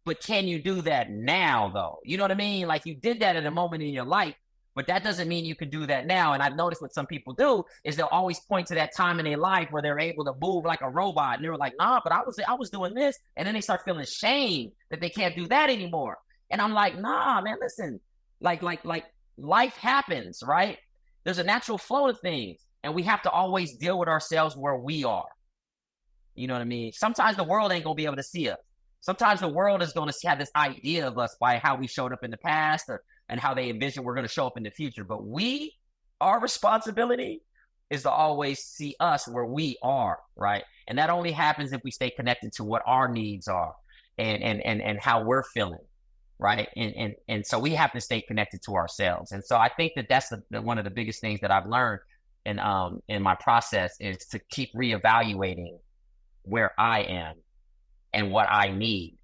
Speaker 3: But can you do that now though? You know what I mean? Like you did that at a moment in your life, But that doesn't mean you can do that now. And I've noticed what some people do is they'll always point to that time in their life where they're able to move like a robot. And they're like, nah, but I was doing this. And then they start feeling shame that they can't do that anymore. And I'm like, nah, man, listen, like life happens, right? There's a natural flow to things. And we have to always deal with ourselves where we are. You know what I mean? Sometimes the world ain't going to be able to see us. Sometimes the world is going to have this idea of us by how we showed up in the past and how they envision we're going to show up in the future. But our responsibility is to always see us where we are, right? And that only happens if we stay connected to what our needs are and how we're feeling, right? And so we have to stay connected to ourselves. And so I think that that's one of the biggest things that I've learned in my process is to keep reevaluating where I am and what I need.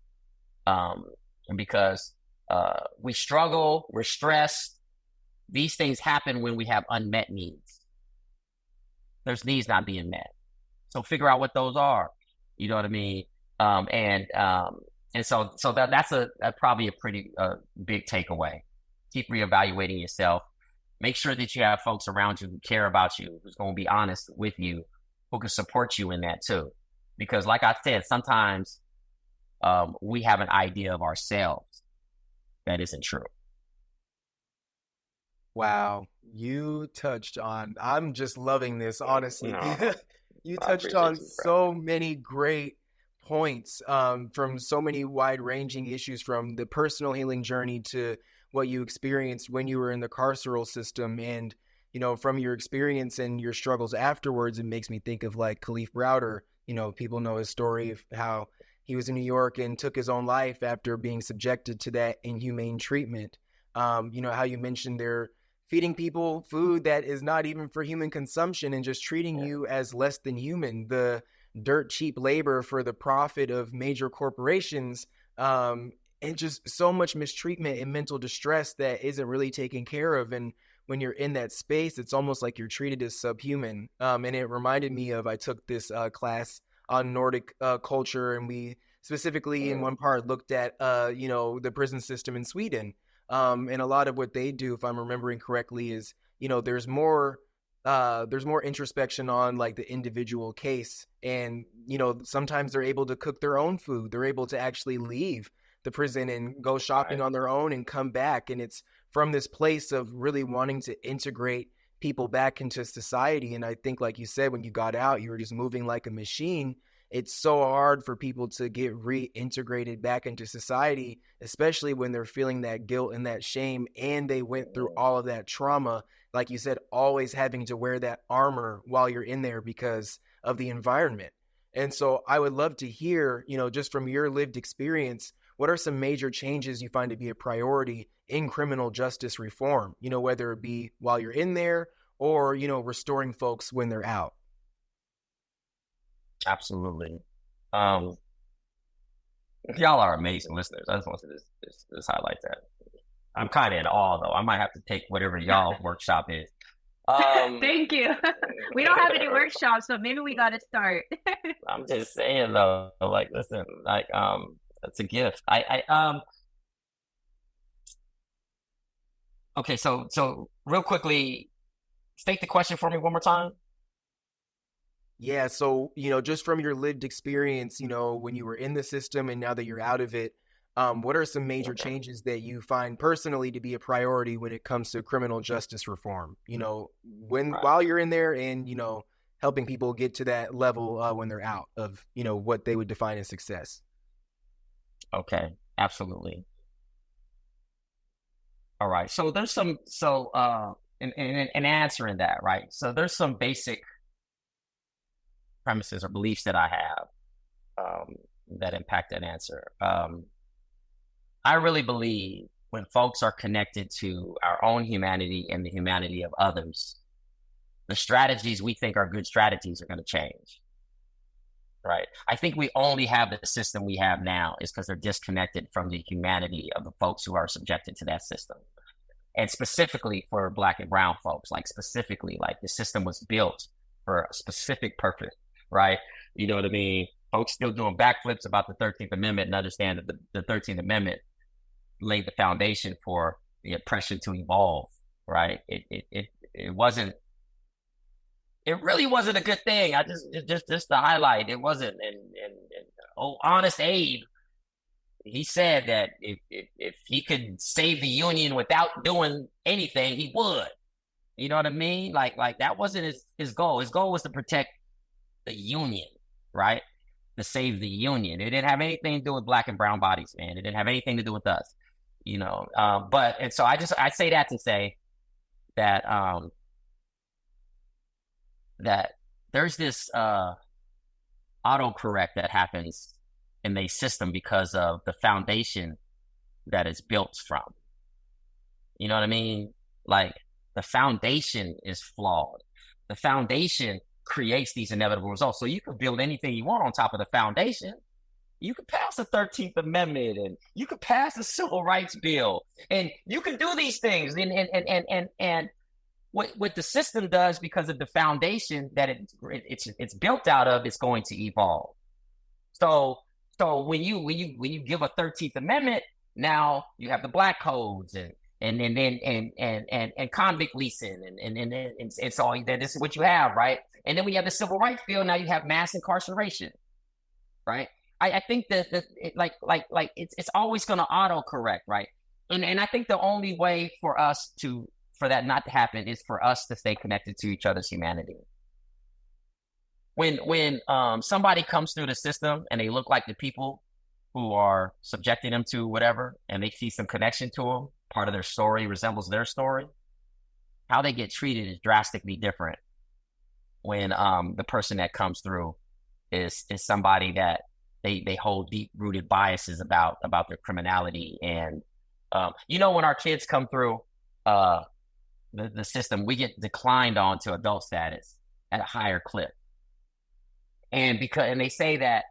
Speaker 3: Because we struggle, we're stressed. These things happen when we have unmet needs. There's needs not being met. So figure out what those are. You know what I mean? And so that's probably a pretty big takeaway. Keep reevaluating yourself. Make sure that you have folks around you who care about you, who's going to be honest with you, who can support you in that too. Because like I said, sometimes we have an idea of ourselves that isn't true.
Speaker 2: Wow. You touched on, I'm just loving this, honestly.
Speaker 3: No,
Speaker 2: You touched on so many great points from so many wide-ranging issues, from the personal healing journey to what you experienced when you were in the carceral system. And, you know, from your experience and your struggles afterwards, it makes me think of like Khalif Browder. You know, people know his story of how he was in New York and took his own life after being subjected to that inhumane treatment. You know, how you mentioned they're feeding people food that is not even for human consumption and just treating you as less than human. The dirt cheap labor for the profit of major corporations, and just so much mistreatment and mental distress that isn't really taken care of. And when you're in that space, it's almost like you're treated as subhuman. And it reminded me of, I took this class on Nordic culture, and we specifically in one part looked at, you know, the prison system in Sweden. And a lot of what they do, if I'm remembering correctly, is, you know, there's more introspection on like the individual case. And, you know, sometimes they're able to cook their own food. They're able to actually leave the prison and go shopping on their own and come back. And it's from this place of really wanting to integrate people back into society. And I think, like you said, when you got out, you were just moving like a machine. It's so hard for people to get reintegrated back into society, especially when they're feeling that guilt and that shame, and they went through all of that trauma. Like you said, always having to wear that armor while you're in there because of the environment. And so I would love to hear, you know, just from your lived experience, what are some major changes you find to be a priority in criminal justice reform, you know, whether it be while you're in there or, you know, restoring folks when they're out?
Speaker 3: Absolutely. Y'all are amazing listeners. I just wanted to just highlight that. I'm kind of in awe, though. I might have to take whatever y'all workshop is.
Speaker 1: Thank you. We don't have any workshops, so maybe we got to start.
Speaker 3: I'm just saying, though, like, listen, like, it's a gift. Okay, so real quickly, state the question for me one more time.
Speaker 2: Yeah, so, you know, just from your lived experience, you know, when you were in the system and now that you're out of it, what are some major changes that you find personally to be a priority when it comes to criminal justice reform? You know, while you're in there and, you know, helping people get to that level when they're out of, you know, what they would define as success.
Speaker 3: Okay, absolutely. All right. So there's in answering that, right? So there's some basic premises or beliefs that I have that impact that answer. I really believe when folks are connected to our own humanity and the humanity of others, the strategies we think are good strategies are going to change. Right. I think we only have the system we have now is because they're disconnected from the humanity of the folks who are subjected to that system. And specifically for Black and brown folks, like specifically, like the system was built for a specific purpose, right? You know what I mean? Folks still doing backflips about the 13th Amendment and understand that the 13th Amendment laid the foundation for the oppression to evolve, right? It wasn't. It really wasn't a good thing. Just to highlight, it wasn't. And oh, Honest Abe, he said that if he could save the union without doing anything, he would. You know what I mean? Like that wasn't his goal. His goal was to protect the union, right? To save the union. It didn't have anything to do with black and brown bodies, man. It didn't have anything to do with us, you know. And so I say that to say that that there's this autocorrect that happens in the system because of the foundation that it's built from. You know what I mean? Like the foundation is flawed. The foundation creates these inevitable results. So you can build anything you want on top of the foundation. You could pass the 13th Amendment and you could pass the Civil Rights Bill and you can do these things. And what the system does, because of the foundation that it's built out of, it's going to evolve. So when you give a 13th Amendment, now you have the black codes and convict leasing and so this is what you have, right? And then we have the Civil Rights Bill. Now you have mass incarceration, right? I think that it's always going to autocorrect, right? And I think the only way for that not to happen is for us to stay connected to each other's humanity. When somebody comes through the system and they look like the people who are subjecting them to whatever, and they see some connection to them, part of their story resembles their story, how they get treated is drastically different when the person that comes through is somebody that they hold deep rooted biases about their criminality. And when our kids come through the system, we get declined on to adult status at a higher clip. And they say that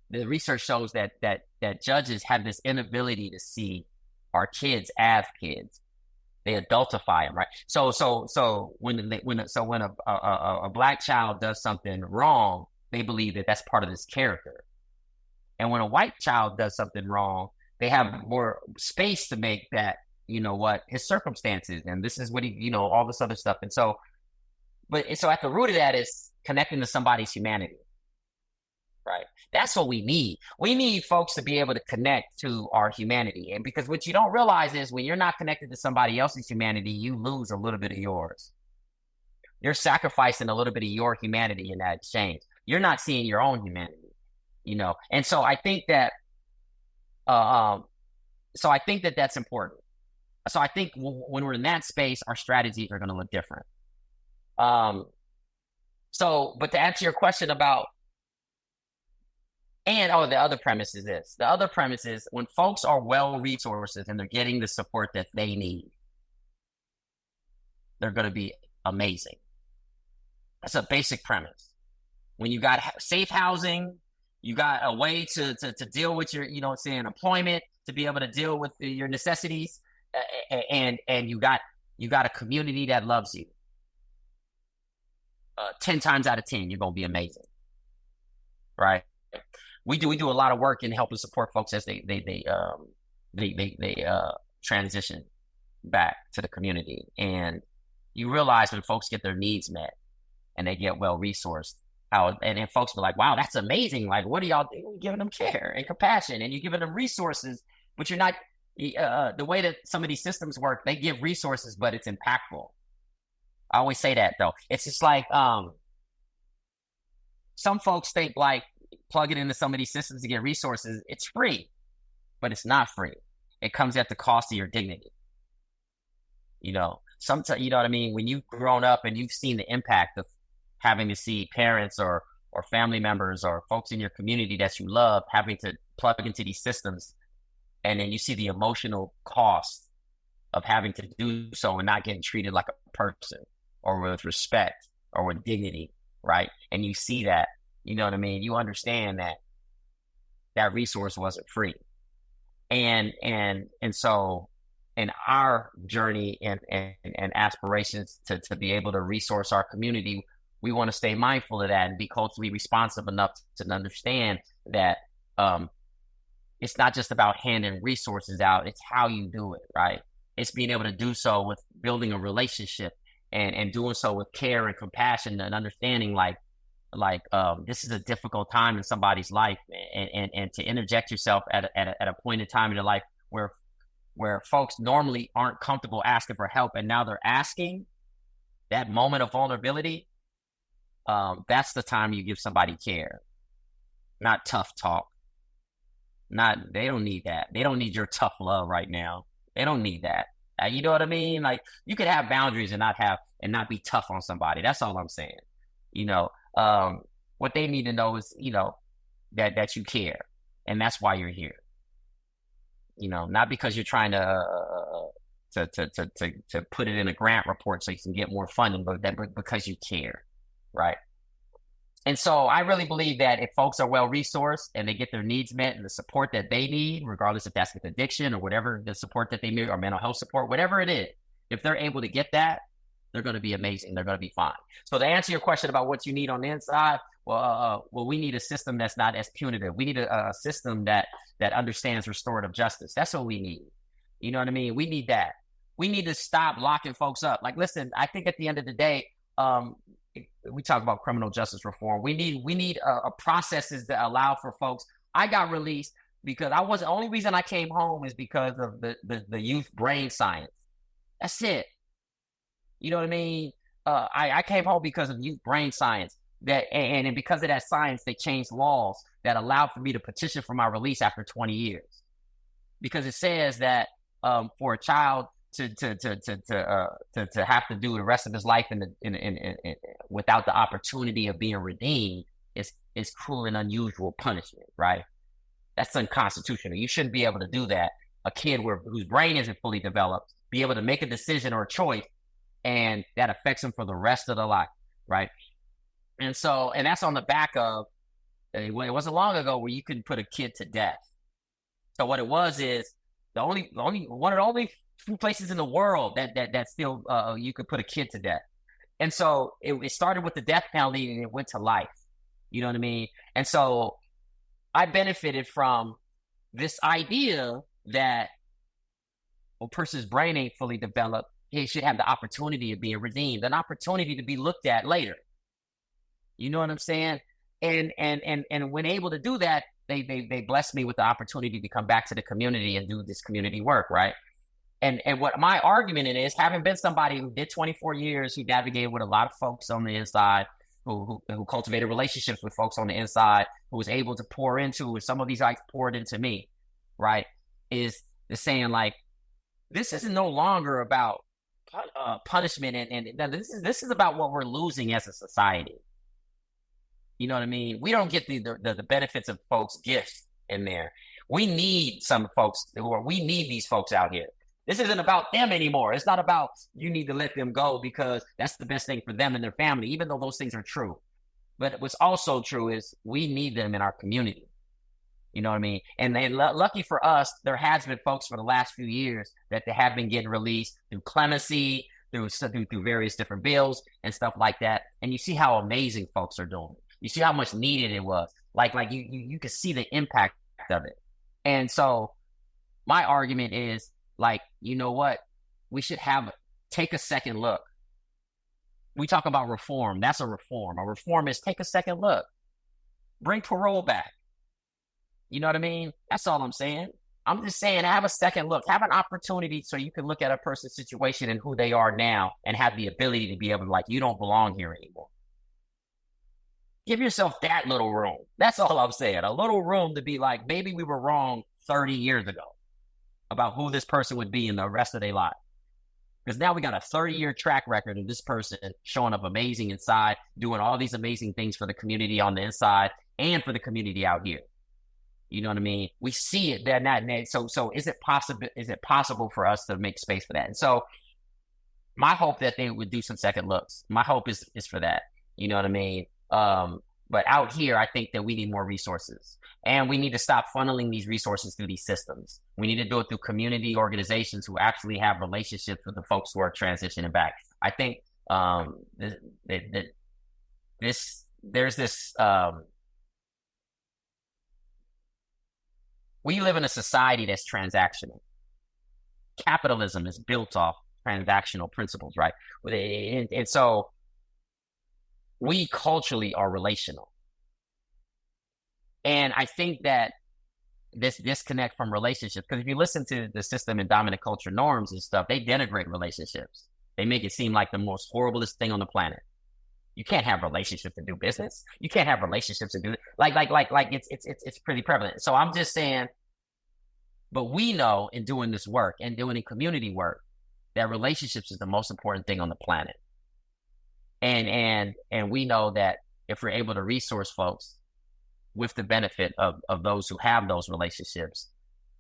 Speaker 3: the research shows that judges have this inability to see our kids as kids. They adultify them, right? So when a black child does something wrong, they believe that that's part of this character. And when a white child does something wrong, they have more space to make that, his circumstances, and this is what he, all this other stuff. And so at the root of that is connecting to somebody's humanity, right? That's what we need. We need folks to be able to connect to our humanity. And because what you don't realize is when you're not connected to somebody else's humanity, you lose a little bit of yours. You're sacrificing a little bit of your humanity in that exchange. You're not seeing your own humanity, And so I think that, that's important. So I think when we're in that space, our strategies are going to look different. But to answer your question about, the other premise is this. The other premise is when folks are well-resourced and they're getting the support that they need, they're going to be amazing. That's a basic premise. When you got safe housing, you got a way to deal with your, employment, to be able to deal with your necessities, and you got a community that loves you. 10 times out of 10, you're going to be amazing, right? We do a lot of work in helping support folks as they transition back to the community. And you realize when folks get their needs met and they get well resourced, and then folks be like, wow, that's amazing. Like, what are y'all doing? You're giving them care and compassion, and you're giving them resources, but you're not, the way that some of these systems work, they give resources, but it's impactful. I always say that though. It's just like, some folks think like plug it into some of these systems to get resources. It's free, but it's not free. It comes at the cost of your dignity. Sometimes, you know what I mean? When you've grown up and you've seen the impact of having to see parents or family members or folks in your community that you love having to plug into these systems, and then you see the emotional cost of having to do so and not getting treated like a person or with respect or with dignity, right? And you see that, you know what I mean? You understand that resource wasn't free. And so in our journey and aspirations to be able to resource our community, we want to stay mindful of that and be culturally responsive enough to understand that it's not just about handing resources out, it's how you do it, right? It's being able to do so with building a relationship and doing so with care and compassion and understanding this is a difficult time in somebody's life, and to interject yourself at a point in time in your life where folks normally aren't comfortable asking for help, and now they're asking. That moment of vulnerability, that's the time you give somebody care, not tough talk. They don't need that. They don't need your tough love right now. They don't need that. You know what I mean? Like, you could have boundaries and not be tough on somebody. That's all I'm saying. What they need to know is, that you care, and that's why you're here. Not because you're trying to put it in a grant report so you can get more funding, but because you care, right? And so I really believe that if folks are well-resourced and they get their needs met and the support that they need, regardless if that's with addiction or whatever the support that they need, or mental health support, whatever it is, if they're able to get that, they're going to be amazing. They're going to be fine. So to answer your question about what you need on the inside, we need a system that's not as punitive. We need a system that understands restorative justice. That's what we need. You know what I mean? We need that. We need to stop locking folks up. Like, listen, I think at the end of the day, we talk about criminal justice reform. We need processes that allow for folks. I got released because the only reason I came home is because of the youth brain science. That's it. You know what I mean? I came home because of youth brain science. And because of that science, they changed laws that allowed for me to petition for my release after 20 years. Because it says that for a child to have to do the rest of his life without the opportunity of being redeemed is cruel and unusual punishment, right? That's unconstitutional. You shouldn't be able to do that. A kid whose brain isn't fully developed be able to make a decision or a choice, and that affects them for the rest of their life, right? And that's on the back of, it wasn't long ago where you couldn't put a kid to death. So what it was is one of the only few places in the world that still you could put a kid to death. And so it started with the death penalty and it went to life. You know what I mean? And so I benefited from this idea that a person's brain ain't fully developed. He should have the opportunity of being redeemed, an opportunity to be looked at later. You know what I'm saying? And when able to do that, they blessed me with the opportunity to come back to the community and do this community work, right? And what my argument is, having been somebody who did 24 years, who navigated with a lot of folks on the inside, who cultivated relationships with folks on the inside, who was able to pour into, and some of these guys poured into me, right? Is the saying, like, this is no longer about punishment, and this is about what we're losing as a society. You know what I mean? We don't get the benefits of folks' gifts in there. We need some folks we need these folks out here. This isn't about them anymore. It's not about you need to let them go because that's the best thing for them and their family, even though those things are true. But what's also true is we need them in our community. You know what I mean? And lucky for us, there has been folks for the last few years that they have been getting released through clemency, through various different bills and stuff like that. And you see how amazing folks are doing. You see how much needed it was. Like you could see the impact of it. And so my argument is, like, you know what? We should take a second look. We talk about reform. That's a reform. A reform is take a second look. Bring parole back. You know what I mean? That's all I'm saying. I'm just saying, have a second look. Have an opportunity so you can look at a person's situation and who they are now and have the ability to be able to, like, you don't belong here anymore. Give yourself that little room. That's all I'm saying. A little room to be like, maybe we were wrong 30 years ago about who this person would be in the rest of their life. Because now we got a 30-year track record of this person showing up amazing inside, doing all these amazing things for the community on the inside and for the community out here. You know what I mean? We see it. So is it possible for us to make space for that? And so my hope that they would do some second looks. My hope is for that. You know what I mean? But out here, I think that we need more resources, and we need to stop funneling these resources through these systems. We need to do it through community organizations who actually have relationships with the folks who are transitioning back. I think we live in a society that's transactional. capitalism is built off transactional principles, right? And so we culturally are relational. And I think that this disconnect from relationships, because if you listen to the system and dominant culture norms and stuff, they denigrate relationships. They make it seem like the most horriblest thing on the planet. You can't have relationships to do business. You can't have relationships to do like it's pretty prevalent. So I'm just saying, but we know in doing this work and doing community work that relationships is the most important thing on the planet. And we know that if we're able to resource folks with the benefit of those who have those relationships,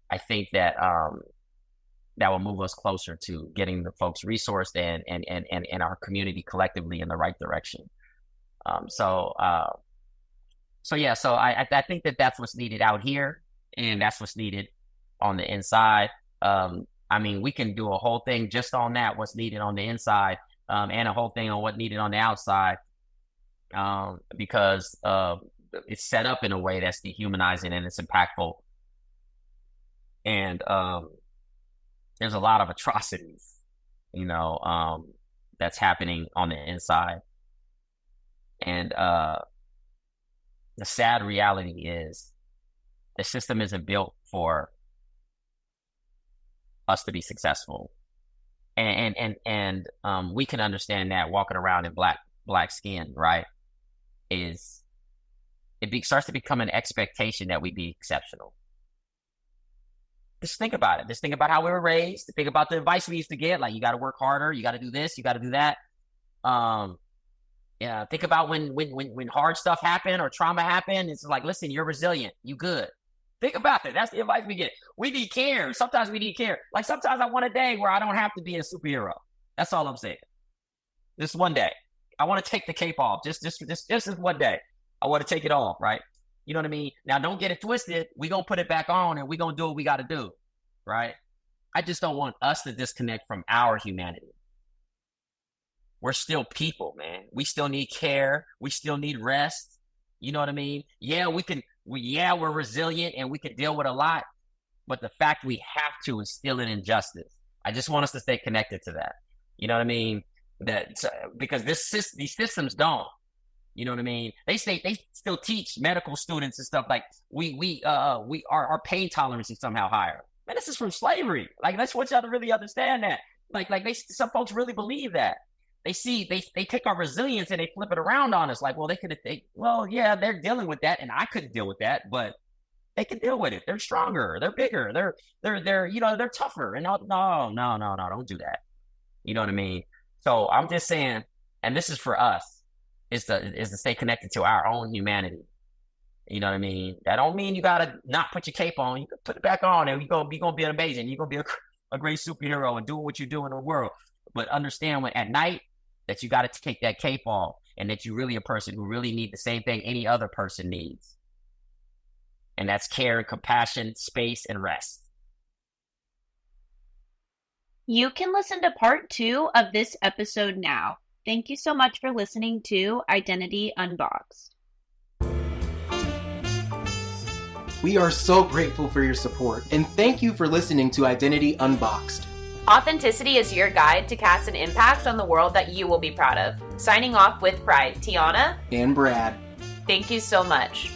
Speaker 3: I think that that will move us closer to getting the folks resourced and our community collectively in the right direction. So I think that that's what's needed out here, and that's what's needed on the inside. I mean, we can do a whole thing just on that, what's needed on the inside, and a whole thing on what needed on the outside, because it's set up in a way that's dehumanizing and it's impactful. And there's a lot of atrocities, that's happening on the inside. And the sad reality is the system isn't built for us to be successful. And we can understand that walking around in black skin, right, starts to become an expectation that we be exceptional. Just think about it. Just think about how we were raised. Think about the advice we used to get, like you got to work harder, you got to do this, you got to do that. Yeah, think about when hard stuff happened or trauma happened. It's like, listen, you're resilient, you good. Think about that. That's the advice we get. We need care. Sometimes we need care. Like sometimes I want a day where I don't have to be a superhero. That's all I'm saying. Just one day. I want to take the cape off. Just this one day. I want to take it off, right? You know what I mean? Now, don't get it twisted. We're going to put it back on and we're going to do what we got to do, right? I just don't want us to disconnect from our humanity. We're still people, man. We still need care. We still need rest. You know what I mean? Yeah, we're resilient and we can deal with a lot, but the fact we have to is still an injustice. I just want us to stay connected to that. You know what I mean? Because these systems don't. You know what I mean? They still teach medical students and stuff like our pain tolerance is somehow higher. Man, this is from slavery. Like, let's want y'all to really understand that. Like some folks really believe that. They take our resilience and they flip it around on us. Like, well, they're dealing with that, and I couldn't deal with that, but they can deal with it. They're stronger. They're bigger. They're tougher. And no, don't do that. You know what I mean? So I'm just saying, and this is for us, is to stay connected to our own humanity. You know what I mean? That don't mean you gotta not put your cape on. You can put it back on, and you're gonna be amazing. You're gonna be a great superhero and do what you do in the world. But understand when at night that you got to take that cape off, and that you're really a person who really need the same thing any other person needs. And that's care and compassion, space, and rest.
Speaker 1: You can listen to part 2 of this episode now. Thank you so much for listening to Identity Unboxed.
Speaker 2: We are so grateful for your support, and thank you for listening to Identity Unboxed.
Speaker 1: Authenticity is your guide to cast an impact on the world that you will be proud of. Signing off with pride, Tiana
Speaker 2: and Brad.
Speaker 1: Thank you so much.